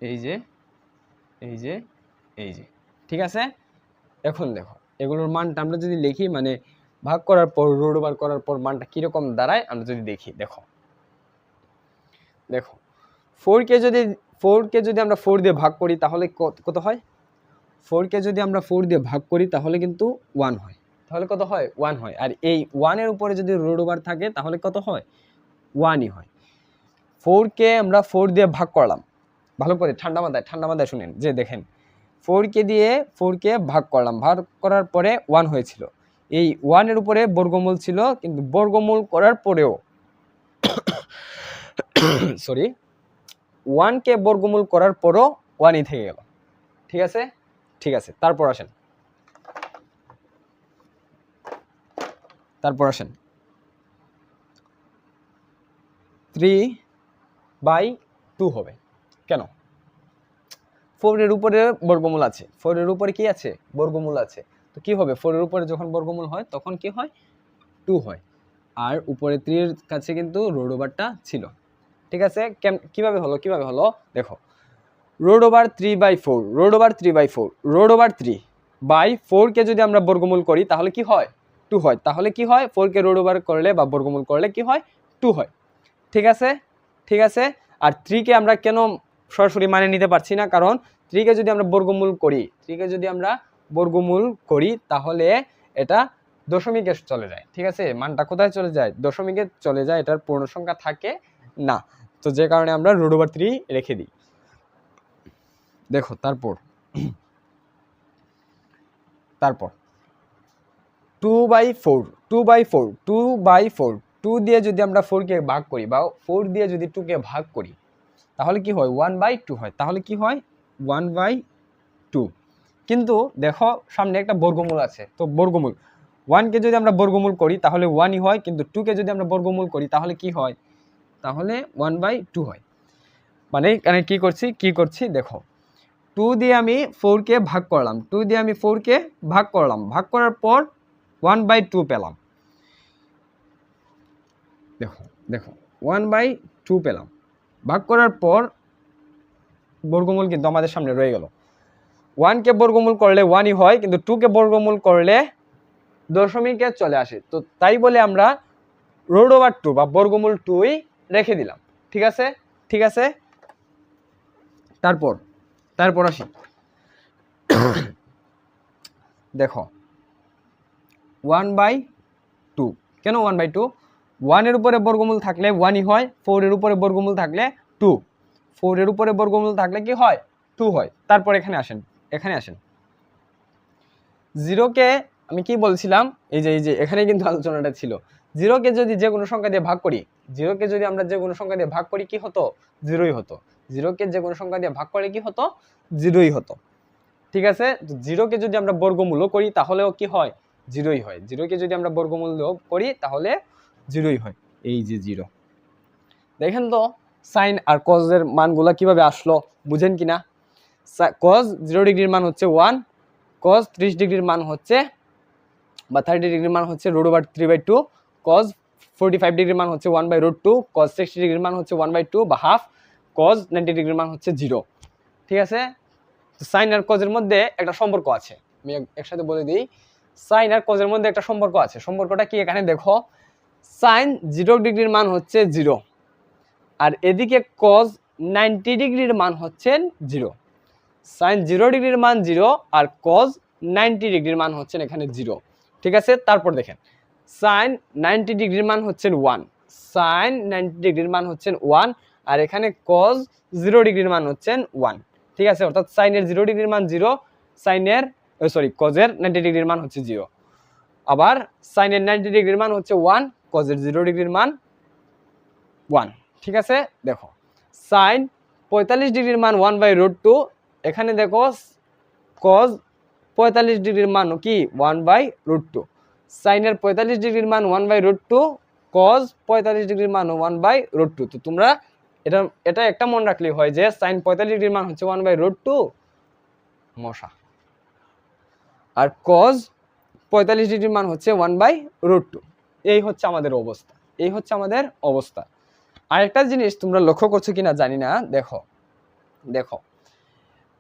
[SPEAKER 1] এই যে এই যে এই যে, ঠিক আছে। এখন দেখো এগুলোর মানটা আমরা যদি লিখি, মানে ভাগ করার পর রোড ওভার করার পর মানটা কিরকম দাঁড়ায় আমরা যদি দেখি, দেখো দেখো 4 কে যদি আমরা 4 দিয়ে ভাগ করি তাহলে কত হয়, 4 কে যদি আমরা 4 দিয়ে ভাগ করি তাহলে কিন্তু 1 হয়, তাহলে কত হয় 1 হয়। আর এই 1 এর উপরে যদি রুট ওভার থাকে তাহলে কত হয় 1ই হয়। 4 কে আমরা 4 দিয়ে ভাগ করলাম, ভালো করে ঠান্ডা মাথায় শুনেন, যে দেখেন 4 কে ভাগ করলাম, ভাগ করার পরে 1 হয়েছিল। এই 1 এর উপরে বর্গমূল ছিল, কিন্তু বর্গমূল করার পরেও সরি 1 কে বর্গমূল করার পরও 1ই থেকে গেল। ঠিক আছে, ঠিক আছে। তারপর আসেন 3/2 হবে কেন? 4 এর উপরে বর্গমূল আছে, 4 এর উপরে কি আছে বর্গমূল আছে, তো কি হবে 4 এর উপরে যখন বর্গমূল হয় তখন কি হয় 2 হয়। আর উপরে 3 এর কাছে কিন্তু রুট ওভারটা ছিল। ঠিক আছে, কিভাবে হলো দেখো, root over 3/4, root over 3/4, root over 3/4 কে যদি আমরা বর্গমূল করি তাহলে কি হয় 2 হয়। তাহলে কি হয় 4 কে রুট ওভার করলে বা বর্গমূল করলে কি হয় 2 হয়। ঠিক আছে, ঠিক আছে। আর 3 কে আমরা কেন সরাসরি মানে নিতে পারছি না, কারণ 3 কে যদি আমরা বর্গমূল করি তাহলে এটা দশমিকে চলে যায়। ঠিক আছে, মানটা কোথায় চলে যায় দশমিকে চলে যায়, এটার পূর্ণ সংখ্যা থাকে না, তো যে কারণে আমরা রুট ওভার 3 রেখে দিই। দেখো তারপর 2/4 2 দিয়ে যদি আমরা 4 কে ভাগ করি বা 4 দিয়ে যদি 2 কে ভাগ করি তাহলে কি হয় 1/2 হয়। তাহলে কি হয় 1/2। কিন্তু দেখো সামনে একটা বর্গমূল আছে, তো বর্গমূল 1 কে যদি আমরা বর্গমূল করি তাহলে 1ই হয়, কিন্তু 2 কে যদি আমরা বর্গমূল করি তাহলে কি হয়, তাহলে 1/2 হয়। মানে এখানে কি করছি দেখো, 2 দিয়ে আমি 4 কে ভাগ করলাম, 2 দিয়ে আমি 4 কে ভাগ করলাম, ভাগ করার পর 1/2 পেলাম। দেখো 1/2 পেলাম, ভাগ করার পর বর্গমূল কিন্তু আমাদের সামনে রয়ে গেল। 1 কে বর্গমূল করলে 1ই হয়, কিন্তু 2 কে বর্গমূল করলে দশমিকে চলে আসে, তো তাই বলে আমরা রুট ওভার 2 বা বর্গমূল 2ই রেখে দিলাম। ঠিক আছে, ঠিক আছে। তারপর আসি দেখো 1/2 কেন 1/2, 1 এর উপরে বর্গমূল থাকলে 1ই হয়, 4 এর উপরে বর্গমূল থাকলে 2, 4 এর উপরে বর্গমূল থাকলে কি হয় 2 হয়। তারপর এখানে আসেন 0 কে আমি কি বলছিলাম, এই যে এখানে কিন্তু আলোচনাটা ছিল, 0 কে যদি যে কোনো সংখ্যা দিয়ে ভাগ করি, 0 কে যদি আমরা যে কোনো সংখ্যা দিয়ে ভাগ করি কি হতো 0ই হতো। 0 কে যে কোনো সংখ্যা দিয়ে ভাগ করে কি হতো 0ই হতো। ঠিক আছে, 0 কে যদি আমরা বর্গমূলও করি তাহলেও কি হয় 0ই হয়। 0 কে যদি আমরা বর্গমূল করি তাহলে 0ই হয়। এই যে 0, দেখেন তো সাইন আর কজ এর মানগুলা কিভাবে আসলো, বুঝেন কিনা? কজ 0 ডিগ্রির মান হচ্ছে 1, কজ 30 ডিগ্রির মান হচ্ছে বা 30 ডিগ্রির মান হচ্ছে রুট ওভার 3/2, কজ 45 ডিগ্রির মান হচ্ছে 1/√2, কজ 60 ডিগ্রির মান হচ্ছে 1/2 বা হাফ, কজ 90 ডিগ্রির মান হচ্ছে 0। ঠিক আছে, সাইন আর কজের মধ্যে একটা সম্পর্ক আছে, আমি একসাথে বলে দিই। সাইন আর কজের মধ্যে একটা সম্পর্ক আছে, সম্পর্কটা কি এখানে দেখো, সাইন 0 ডিগ্রির মান হচ্ছে 0, আর এদিকে কজ 90 ডিগ্রির মান হচ্ছে 0। সাইন 0 ডিগ্রির মান 0 আর কজ 90 ডিগ্রির মান হচ্ছে এখানে 0। ঠিক আছে, তারপর দেখেন সাইন 90 ডিগ্রির মান হচ্ছে 1, সাইন 90 ডিগ্রির মান হচ্ছে 1, আর এখানে কজ 0 ডিগ্রির মান হচ্ছে 1। ঠিক আছে, অর্থাৎ সাইনের 0 ডিগ্রির মান 0, কজের 90 ডিগ্রির মান হচ্ছে 0। আবার সাইনের 90 ডিগ্রির মান হচ্ছে 1, কজের 0 ডিগ্রির মান 1। ঠিক আছে, দেখো সাইন 45 ডিগ্রির মান 1/√2, এখানে দেখো কজ 45 ডিগ্রির মান কি 1/√2, সাইনের 45 ডিগ্রির মান 1/√2, কজ 45 ডিগ্রির মান 1/√2। তো তোমরা এটা একটা মনে রাখলেই হয় যে সাইন 45 ডিগ্রির মান হচ্ছে 1/√2 মশা, আর কজ 45 ডিগ্রির মান হচ্ছে 1/√2। এই হচ্ছে আমাদের অবস্থা। আরেকটা জিনিস তোমরা লক্ষ্য করছো কিনা জানি না, দেখো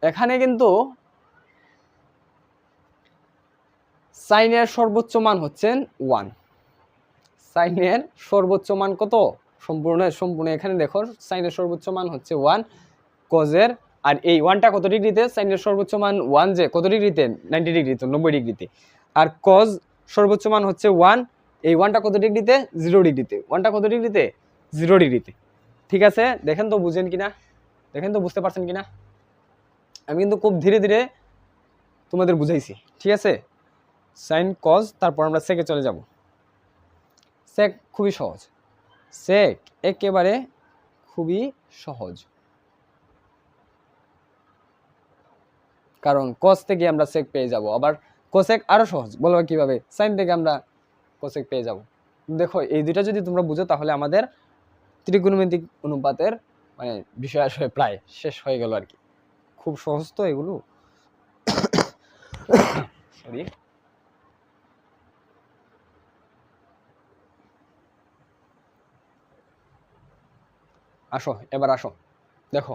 [SPEAKER 1] এখানে কিন্তু সাইনের সর্বোচ্চ মান হচ্ছে 1, সাইনের সর্বোচ্চ মান কত সম্পূর্ণ এখানে দেখো সাইনের সর্বোচ্চ মান হচ্ছে 1, কজের আর এই 1টা কত ডিগ্রিতে, সাইনের সর্বোচ্চ মান 1 যে কত ডিগ্রিতে 90 ডিগ্রি, তো 90 ডিগ্রিতে, আর কজ সর্বোচ্চ মান হচ্ছে 1। এই 1টা কত ডিগ্রিতে? 0 ডিগ্রিতে। 1টা কত ডিগ্রিতে? 0 ডিগ্রিতে। ঠিক আছে, দেখেন তো বুঝেন কিনা, দেখেন তো বুঝতে পারছেন কিনা। আমি কিন্তু খুব ধীরে ধীরে তোমাদের বুঝাইছি। ঠিক আছে, সাইন কজ, তারপর আমরা সেকে চলে যাব। সেক খুবই সহজ, সেক একেবারে খুবই সহজ, কারণ কস থেকে আমরা সেক পেয়ে যাব। আবার কোসেক আরো সহজ, বলবো কিভাবে? সাইন থেকে আমরা কোসেক পেয়ে যাব। দেখো এই দুইটা যদি তোমরা বুঝো তাহলে আমাদের ত্রিকোণমিতিক অনুপাতের মানে বিষয় আসলে প্রায় শেষ হয়ে গেল আর কি। খুব সহজ তো এগুলো। সরি, আসো এবার আসো। দেখো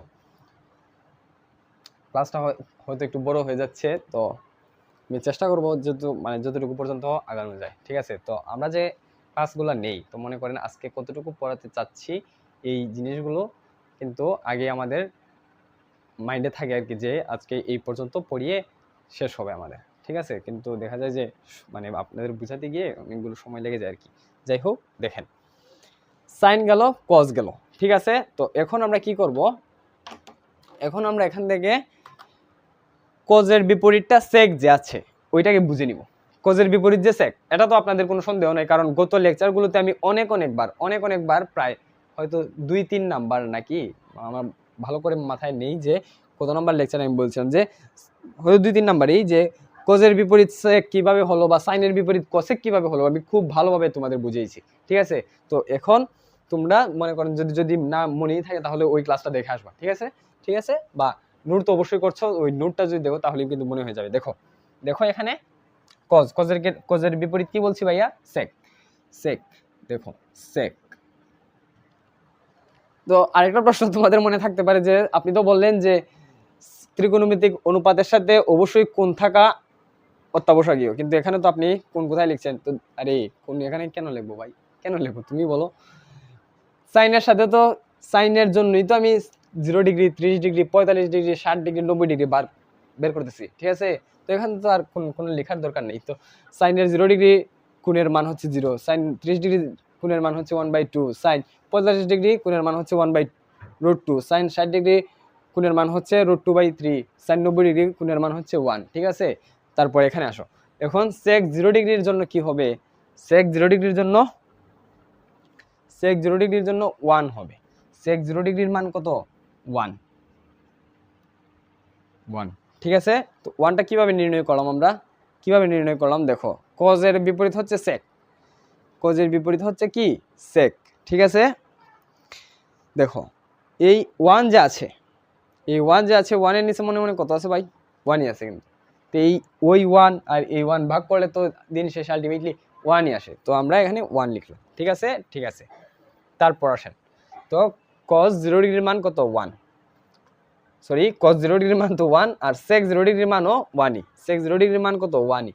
[SPEAKER 1] ক্লাসটা হয়তো একটু বড় হয়ে যাচ্ছে, তো আমি চেষ্টা করবো যেহেতু মানে যতটুকু পর্যন্ত আগানো যায়। ঠিক আছে, তো আমরা যে ক্লাসগুলো নেই, তো মনে করেন আজকে কতটুকু পড়াতে চাচ্ছি এই জিনিসগুলো কিন্তু আগে আমাদের মাইন্ডে থাকে আর কি, যে আজকে এই পর্যন্ত পড়িয়ে শেষ হবে আমাদের। ঠিক আছে, কিন্তু দেখা যায় যে মানে আপনাদের বুঝাতে গিয়ে অনেকগুলো সময় লেগে যায় আর কি। যাই হোক, দেখেন সাইন গেল, কজ গেল। ঠিক আছে, তো এখন আমরা কি করব? এখন আমরা এখান থেকে কজের বিপরীতটা সেক যে আছে ওইটাকে বুঝে নিব। কজের বিপরীত যে সেক, এটা তো আপনাদের কোনো সন্দেহ নেই, কারণ গত লেকচারগুলোতে আমি অনেকবার প্রায় হয়তো 2-3 নাম্বার নাকি, আমার ভালো করে মাথায় নেই যে কত নাম্বার লেকচার আমি বলছিলাম, যে হয়তো 2-3 নাম্বারই, যে কজের বিপরীত সেক কিভাবে হলো বা সাইনের বিপরীত কসেক কিভাবে হলো আমি খুব ভালোভাবে তোমাদের বুঝিয়েছি। ঠিক আছে, তো এখন তোমরা মনে করেন যদি না মনেই থাকে তাহলে ওই ক্লাসটা দেখে আসবা। ঠিক আছে, ঠিক আছে, বা নোট তো অবশ্যই করছো, ওই নোটটা যদি দেখো তাহলে কিন্তু মনে হয়ে যাবে। দেখো দেখো এখানে কজের বিপরীত কি বলছি ভাইয়া? সেক। সেক, দেখো সেক। তো আরেকটা প্রশ্ন তোমাদের মনে থাকতে পারে যে আপনি তো বললেন যে ত্রিকোণমিতিক অনুপাতের সাথে অবশ্যই কোণ থাকা অত্যাবশ্যকীয়, কিন্তু এখানে তো আপনি কোণ কোথায় লিখছেন? তো আরে কোণ এখানে কেন লিখবো ভাই, কেন লিখবো তুমি বলো? সাইনের সাথে তো, সাইনের জন্যই তো আমি 0 degree, 30 degree, 45 degree, 60 degree, 90 degree বের করতেছি। ঠিক আছে, তো এখানে তো আর কোনো লেখার দরকার নেই। তো সাইনের 0 ডিগ্রি কোণের মান হচ্ছে 0, সাইন 30 ডিগ্রি কোণের মান হচ্ছে 1/2, সাইন 45 ডিগ্রি কোণের মান হচ্ছে 1/√2, সাইন 60 ডিগ্রি কোণের মান হচ্ছে √2/3, সাইন 90 ডিগ্রি কোণের মান হচ্ছে 1। ঠিক আছে, তারপর এখানে আসো। এখন সেক 0 ডিগ্রির জন্য কি হবে? সেক 0 ডিগ্রির জন্য 1 হবে। সেক 0 ডিগ্রির মান কত? 1। ঠিক আছে, তো 1টা কিভাবে নির্ণয় করলাম আমরা? কিভাবে নির্ণয় করলাম? দেখো কজের বিপরীত হচ্ছে সেক, কজের বিপরীত হচ্ছে কি? সেক। ঠিক আছে, দেখো এই 1 যে আছে, এই 1 যে আছে, 1 এর নিচে মনে মনে কত আছে ভাই? 1ই আছে কিন্তু। তো এই ওই 1 আর এই 1 ভাগ করলে তো দিন শেষে আলটিমেটলি 1ই আসে, তো আমরা এখানে 1 লিখলাম। ঠিক আছে, ঠিক আছে, তারপর আসেন। তো cos 0 ডিগ্রির মান কত? 1। সরি, cos 0 ডিগ্রির মান তো 1, আর sec 0 ডিগ্রির মানও 1ই। sec 0 ডিগ্রির মান কত? 1ই।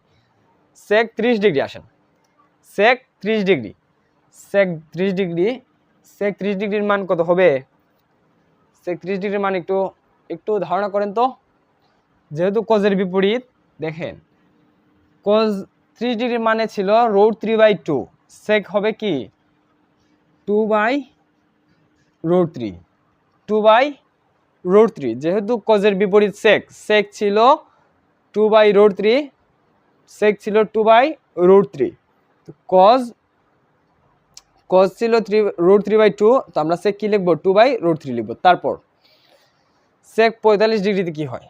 [SPEAKER 1] sec 30 ডিগ্রি আসেন, sec 30 degree, sec 30 degree, sec 30 ডিগ্রির মান কত হবে? sec 30 ডিগ্রির মান একটু ধারণা করেন তো। যেহেতু cos এর বিপরীত, দেখেন cos 30 ডিগ্রির মানে ছিল √3/2, sec হবে কি? 2/√3, 2/√3। যেহেতু cos-এর বিপরীত sec, sec ছিল 2/√3, sec ছিল 2/√3। তো cos ছিল √3/2, তো আমরা sec কি লিখব? 2/√3 লিখব। তারপর sec 45 ডিগ্রিতে কি হয়?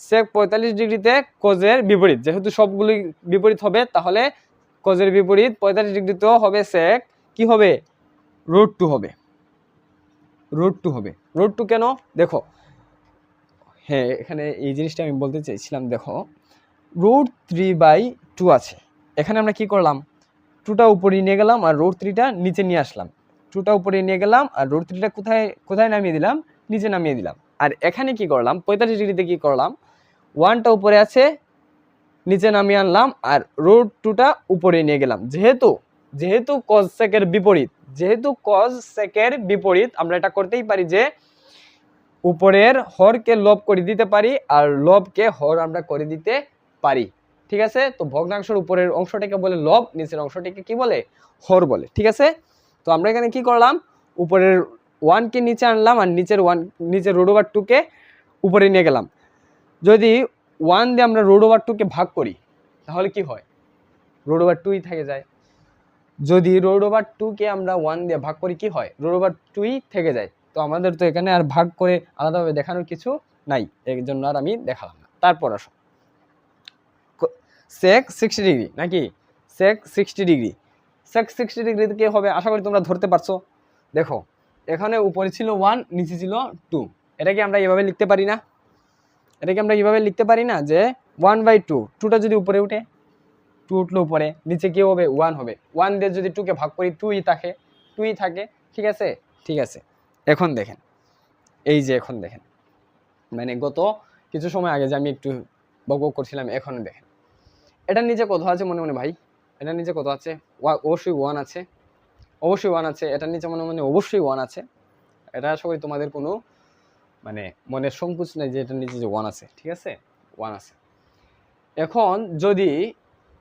[SPEAKER 1] sec 45 ডিগ্রিতে cos-এর বিপরীত, যেহেতু সবগুলোই বিপরীত হবে, তাহলে cos-এর বিপরীত 45 ডিগ্রিতেও হবে sec কি হবে? √2 হবে। √2 হবে। √2 কেন? দেখো, হ্যাঁ এখানে এই জিনিসটা আমি বলতে চাইছিলাম। দেখো √3/2 আছে, এখানে আমরা কি করলাম? 2টা উপরে নিয়ে গেলাম আর √3টা নিচে নিয়ে আসলাম। 2টা উপরে নিয়ে গেলাম আর √3টা কোথায় নামিয়ে দিলাম? নিচে নামিয়ে দিলাম। আর এখানে কি করলাম? 45 ডিগ্রিতে কি করলাম? 1টা উপরে আছে, নিচে নামিয়ে আনলাম, আর √2টা উপরে নিয়ে গেলাম। যেহেতু cos sec এর বিপরীত, আমরা এটা করতেই পারি যে উপরের হরকে লব করে দিতে পারি আর লবকে হর আমরা করে দিতে পারি। ঠিক আছে। তো ভগ্নাংশের উপরের অংশটাকে বলে লব, নিচের অংশটাকে কি বলে, হর বলে। ঠিক আছে। তো আমরা এখানে কি করলাম, উপরের 1 কে নিচে আনলাম আর নিচের রুট ওভার 2 কে উপরে নিয়ে গেলাম। যদি 1 দিয়ে আমরা রুট ওভার 2 কে ভাগ করি তাহলে কি হয়, রুট ওভার 2ই থেকে যায়। যদি রুট ওভার 2 কে আমরা 1 দিয়ে ভাগ করি কি হয়, রুট ওভার 2ই থেকে যায়। তো আমাদের তো এখানে আর ভাগ করে আলাদাভাবে দেখানোর কিছু নাই, এর জন্য আর আমি দেখালাম না। তারপর আসো sec 60 ডিগ্রি, নাকি sec 60 ডিগ্রি, sec 60 ডিগ্রিতে কি হবে আশা করি তোমরা ধরতে পারছো। দেখো এখানে উপরে ছিল 1, নিচে ছিল 2, এটাকে আমরা এভাবে লিখতে পারি না, যে 1/2, 2টা যদি উপরে উঠে, 2 উঠলো উপরে, নিচে কি হবে 1 হবে, 1 দিয়ে যদি 2 কে ভাগ করি 2ই থাকে। ঠিক আছে। এখন দেখেন, এই যে এখন দেখেন, মানে গত কিছু সময় আগে যে আমি একটু বকবক করছিলাম, এখন দেখেন এটার নিচে কত আছে মনে মনে ভাই, এটার নিচে কত আছে, অবশ্যই 1 আছে, এটার নিচে মনে মনে অবশ্যই 1 আছে। এটা আশা করি তোমাদের কোনো মানে মনের সংকোচ নেই যে এটার নিচে যে 1 আছে। ঠিক আছে, 1 আছে। এখন যদি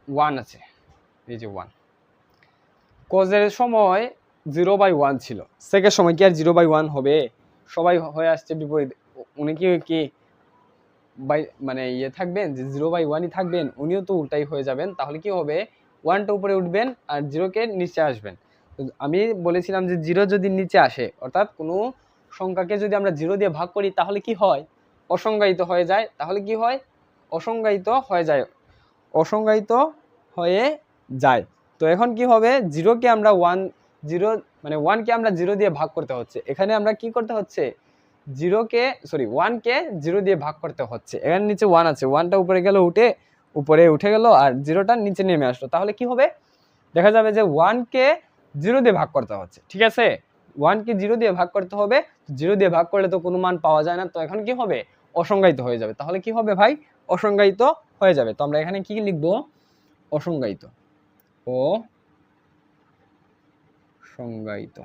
[SPEAKER 1] 1 আছে, এই যে 1, কজের সময় 0/1 ছিল, সেকের সময় কি আর 0/1 হবে, সবাই হয়ে আসছে বিপরীত, উনি কি মানে ইয়ে থাকবেন যে 0/1ই থাকবেন, উনিও তো উল্টাই হয়ে যাবেন। তাহলে কি হবে, 1টা উপরে উঠবেন আর 0কে নিচে আসবেন। আমি বলেছিলাম যে 0 যদি নিচে আসে, অর্থাৎ কোনো সংখ্যাকে যদি আমরা 0 দিয়ে ভাগ করি তাহলে কি হয়, অসংজ্ঞায়িত হয়ে যায়। তাহলে কি হয়, অসংজ্ঞায়িত হয়ে যায়। তো এখন কি হবে, 0কে আমরা 1কে আমরা 0 দিয়ে ভাগ করতে হচ্ছে। এখানে আমরা কি করতে হচ্ছে, 1কে 0 দিয়ে ভাগ করতে হচ্ছে। এখানে নিচে 1 আছে, 1টা উপরে গেল, উপরে উঠে গেল আর 0টা নিচে নেমে আসলো। তাহলে কি হবে, দেখা যাবে যে 1কে 0 দিয়ে ভাগ করতে হচ্ছে। ঠিক আছে, 1কে 0 দিয়ে ভাগ করতে হবে, 0 দিয়ে ভাগ করলে তো কোনো মান পাওয়া যায় না। তো এখন কি হবে, অসংজ্ঞায়িত হয়ে যাবে। তাহলে কি হবে ভাই, অসংজ্ঞায়িত হয়ে যাবে। তো আমরা এখানে কি লিখবো, অসংজ্ঞায়িত, অসংজ্ঞায়িত।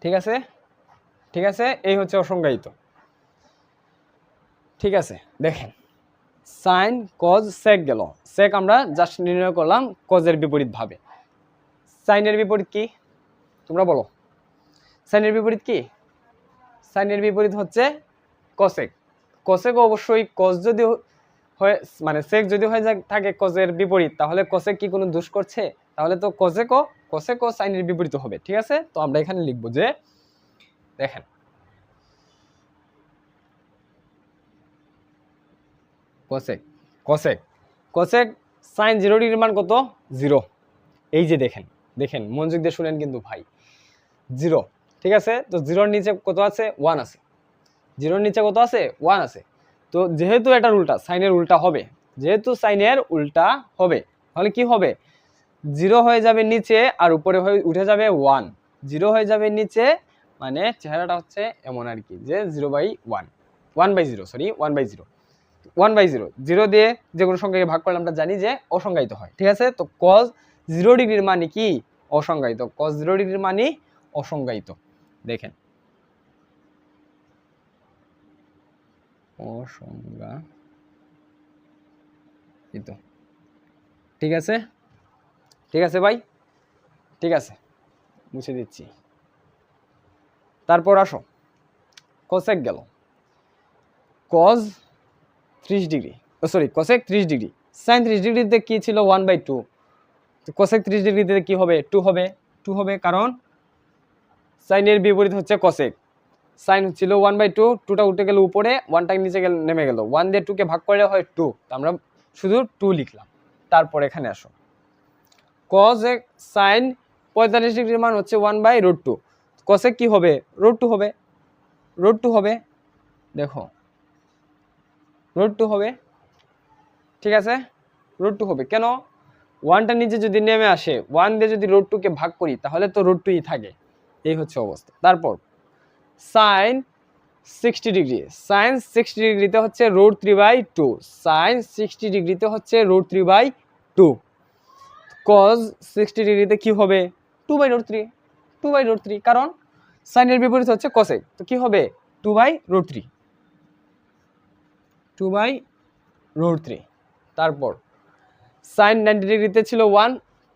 [SPEAKER 1] ঠিক আছে, এই হচ্ছে অসংজ্ঞায়িত। ঠিক আছে, দেখেন সাইন কজ সেক গেল, সেক আমরা জাস্ট নির্ণয় করলাম কজের বিপরীত ভাবে। সাইনের বিপরীত কি তোমরা বলো, সাইনের বিপরীত কি, সাইনের বিপরীত হচ্ছে কসেক। কসেক অবশ্যই কজ যদি হয়, মানে সেক যদি হয়ে থাকে কজের বিপরীত, তাহলে কসেক কি কোনো দোষ করছে, তাহলে তো কসেকও সাইনের বিপরীত হবে। ঠিক আছে, তো আমরা এখানে লিখবো যে দেখেন কসেক সাইন 0 ডিগ্রির মান কত, 0। এই যে দেখেন মনোযোগ দিয়ে শুনেন কিন্তু ভাই, 0। ঠিক আছে, তো 0-র নিচে কত আছে, 1 আছে, 0-র নিচে কত আছে, 1 আছে। তো যেহেতু এটার উল্টা, সাইনের উল্টা হবে, তাহলে কি হবে, 0 হয়ে যাবে নিচে আর উপরে হয়ে উঠে যাবে 1, 0 হয়ে যাবে নিচে, মানে চেহারাটা হচ্ছে এমন আর কি, যে 0/1, 1/0 0 দিয়ে যে কোনো সংখ্যাকে ভাগ করলে আমরা জানি যে অসংজ্ঞায়িত হয়। ঠিক আছে, তো cos 0 ডিগ্রির মানে কি, অসংজ্ঞায়িত। cos 0 ডিগ্রির মানে অসংজ্ঞায়িত। দেখেন অসংজ্ঞায়িত। ঠিক আছে ভাই, ঠিক আছে, মুছে দিচ্ছি। তারপর আসো কোসেক গেল, cos 30 degree, cosec 30 degree, sin 30 ডিগ্রিতে কি ছিল 1/2, তো কোসেক 30 ডিগ্রিতে কি হবে, 2 হবে, কারণ সাইনের বিপরীত হচ্ছে কোসেক। সাইন ছিল 1/2, 2টা উঠে গেল উপরে, 1টা নিচে নেমে গেল, 1 দিয়ে 2 কে ভাগ করলে হয় 2, তো আমরা শুধু 2 লিখলাম। তারপর এখানে আসো, cos sin 45 ডিগ্রির মান হচ্ছে 1/√2, কোসেক কি হবে, √2 হবে, দেখো √2 হবে। ঠিক আছে, √2 হবে, কেন, 1টা নিচে যদি নেমে আসে, 1 দিয়ে যদি √2 কে ভাগ করি তাহলে তো √2ই থাকে, এই হচ্ছে অবস্থা। তারপর sin 60 ডিগ্রি, sin 60 ডিগ্রিতে হচ্ছে √3/2, sin 60 ডিগ্রিতে হচ্ছে √3/2, cos 60 ডিগ্রিতে কি হবে, 2/√3, কারণ সাইনের বিপরীত হচ্ছে কোসেক, তো কি হবে 2/√3। 2/√3। তারপর সাইন 90 ডিগ্রিতে ছিল 1,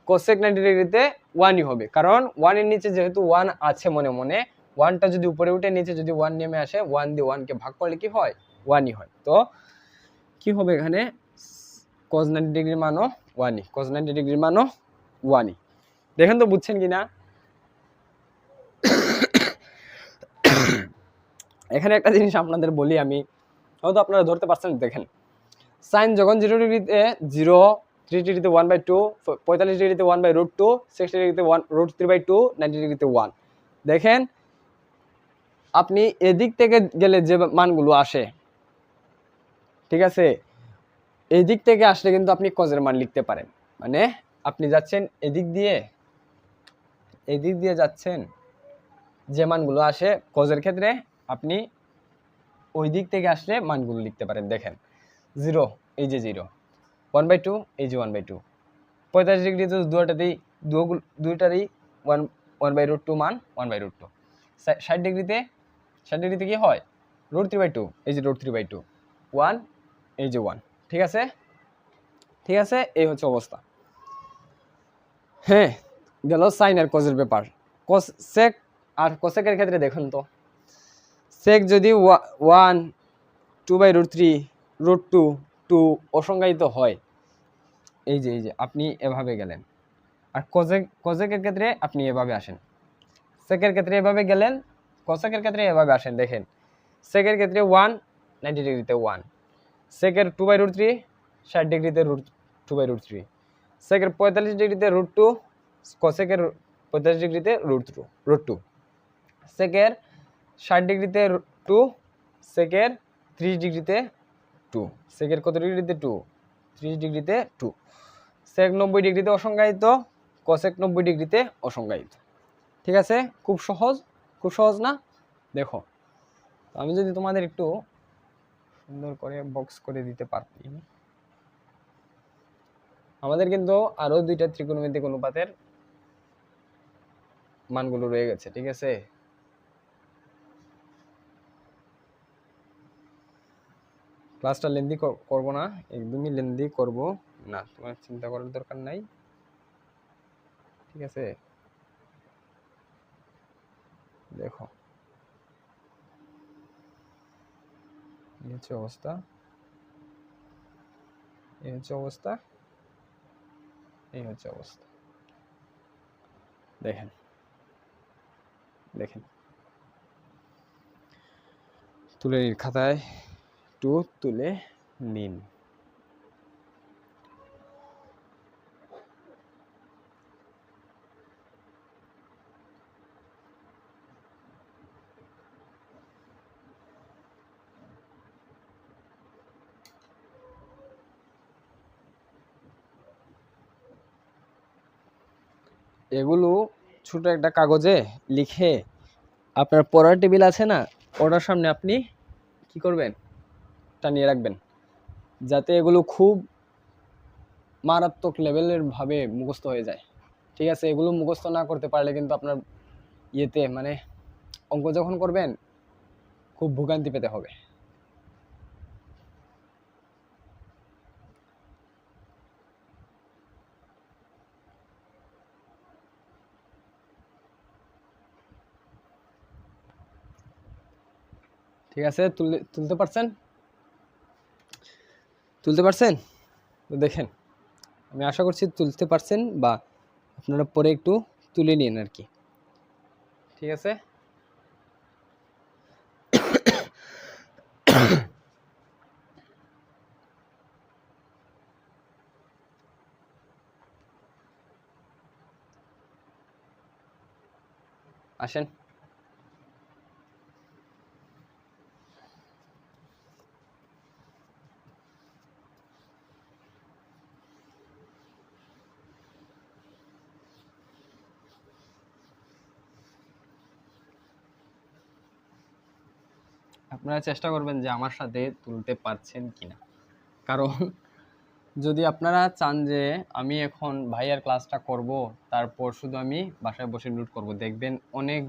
[SPEAKER 1] কোসেক 90 ডিগ্রিতে 1ই হবে, কারণ 1 এর নিচে যেহেতু 1 আছে মনে মনে, 1টা যদি উপরে উঠে নিচে যদি 1 নেমে আসে, 1 দিয়ে 1 কে ভাগ করলে কি হয়? 1ই হয়। তো কি হবে এখানে? cos 90 ডিগ্রির মানও 1ই, cos 90 ডিগ্রির মানও 1ই। দেখেন তো বুঝছেন কিনা? এখানে একটা জিনিস আপনাদের বলি আমি, হয়তো আপনারা ধরতে পারছেন। দেখেন, সাইন যখন 0 ডিগ্রিতে 0, 3 ডিগ্রিতে 1/2, 45 ডিগ্রিতে 1/√2, 60 ডিগ্রিতে 1√3/2, 90 ডিগ্রিতে 1। দেখেন আপনি এদিক থেকে গেলে যে মানগুলো আসে, ঠিক আছে, এই দিক থেকে আসলে কিন্তু আপনি কজের মান লিখতে পারেন। মানে আপনি যাচ্ছেন এদিক দিয়ে যাচ্ছেন, যে মানগুলো আসে কজের ক্ষেত্রে আপনি ওই দিক থেকে আসলে মানগুলো লিখতে পারেন। দেখেন 0, এই যে 0, 1/2, এই যে 1/2, 45 ডিগ্রিতে দুইটারই 1/√2 মান 1/√2। 60 ডিগ্রিতে কি হয়? √3/2, এই যে √3/2, 1, এই যে 1। ঠিক আছে, এই হচ্ছে অবস্থা। হ্যাঁ, গেল সাইন আর কজের ব্যাপার। সেক আর কোসেকের ক্ষেত্রে দেখুন তো, সেক যদি 1, 2/√3, √2, 2 অসংজ্ঞায়িত হয়, এই যে আপনি এভাবে গেলেন। আর কোজেকের ক্ষেত্রে আপনি এভাবে আসেন, সেকের ক্ষেত্রে এভাবে গেলেন, কোসেকের ক্ষেত্রে এভাবে আসেন। দেখেন সেকের ক্ষেত্রে 1, 90 ডিগ্রিতে 1, সেকের 2/√3, 60 ডিগ্রিতে √2/√3, সেকের 45 ডিগ্রিতে √2, কোসেকের 45 ডিগ্রিতে √2, সেকের 60 ডিগ্রিতে 2, সেকের 30 ডিগ্রিতে 2, সেকের কত ডিগ্রিতে 2, 30 ডিগ্রিতে 2, সেক 90 ডিগ্রিতে অসংজ্ঞায়িত, কোসেক 90 ডিগ্রিতে অসংজ্ঞায়িত। ঠিক আছে, খুব সহজ না? দেখো, আমি যদি তোমাদের একটু সুন্দর করে বক্স করে দিতে পারতি। আমাদের কিন্তু আরো 2টা ত্রিকোণমিতিক অনুপাতের মানগুলো রয়ে গেছে। ঠিক আছে, ক্লাসটা লেন্দি করব না, একদমই লেন্দি করব না, তোমার চিন্তা করার দরকার নাই। ঠিক আছে, দেখো এই হচ্ছে অবস্থা, এই হচ্ছে অবস্থা, এই হচ্ছে অবস্থা। দেখেন তুলে নিন খাতায়, একটু তুলে নিন। এগুলো ছোট একটা কাগজে লিখে আপনার পড়ার টেবিল আছে না, ওটার সামনে আপনি কি করবেন? টানিয়ে রাখবেন, যাতে এগুলো খুব মারাত্মক লেভেলের ভাবে মুখস্থ হয়ে যায়। ঠিক আছে, এগুলো মুখস্থ না করতে পারলে কিন্তু আপনার ইয়েতে মানে অঙ্ক যখন করবেন খুব ভোগান্তি পেতে হবে। ঠিক আছে, তুলতে পারছেন? তো দেখেন, আমি আশা করছি তুলতে পারছেন, বা আপনারা পরে একটু তুলে নিন আর কি। ঠিক আছে, আসেন। আপনারা চেষ্টা করবেন যে আমার সাথে তুলতে পারছেন কিনা, কারণ যদি আপনারা চান যে আমি এখন ভাইয়ার ক্লাসটা করব, তারপর শুধু আমি বাসায় বসে নোট করব, দেখবেন অনেক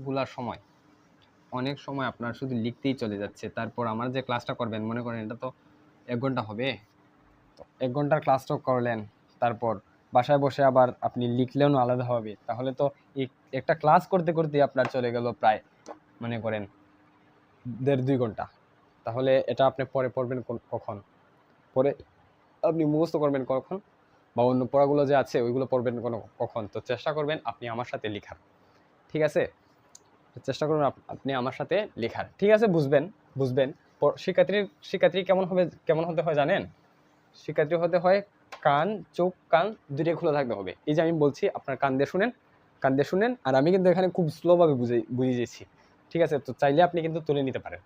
[SPEAKER 1] সময় আপনার শুধু লিখতেই চলে যাচ্ছে। তারপর আমার যে ক্লাসটা করবেন, মনে করেন এটা তো 1 ঘন্টা হবে। তো 1 ঘন্টার ক্লাসটা করলেন, তারপর বাসায় বসে আবার আপনি লিখলেন আলাদা হবে, তাহলে তো একটা ক্লাস করতে করতে আপনার চলে গেল প্রায় মনে করেন 1.5-2 ঘন্টা। তাহলে এটা আপনি পরে পড়বেন কখন, পরে আপনি মুখস্থ করবেন কখন, বা অন্য পড়াগুলো যে আছে ওইগুলো পড়বেন কখন। তো চেষ্টা করবেন আপনি আমার সাথে লেখার, ঠিক আছে? চেষ্টা করবেন আপনি আমার সাথে লেখার, ঠিক আছে? বুঝবেন শিক্ষার্থী কেমন হতে হয় জানেন? শিক্ষার্থী হতে হয় চোখ কান দুটোই খোলা থাকতে হবে। এই যে আমি বলছি আপনার কান দিয়ে শুনেন, আর আমি কিন্তু এখানে খুব স্লোভাবে বুঝিয়েছি, ঠিক আছে? তো চাইলে আপনি কিন্তু তুলে নিতে পারেন,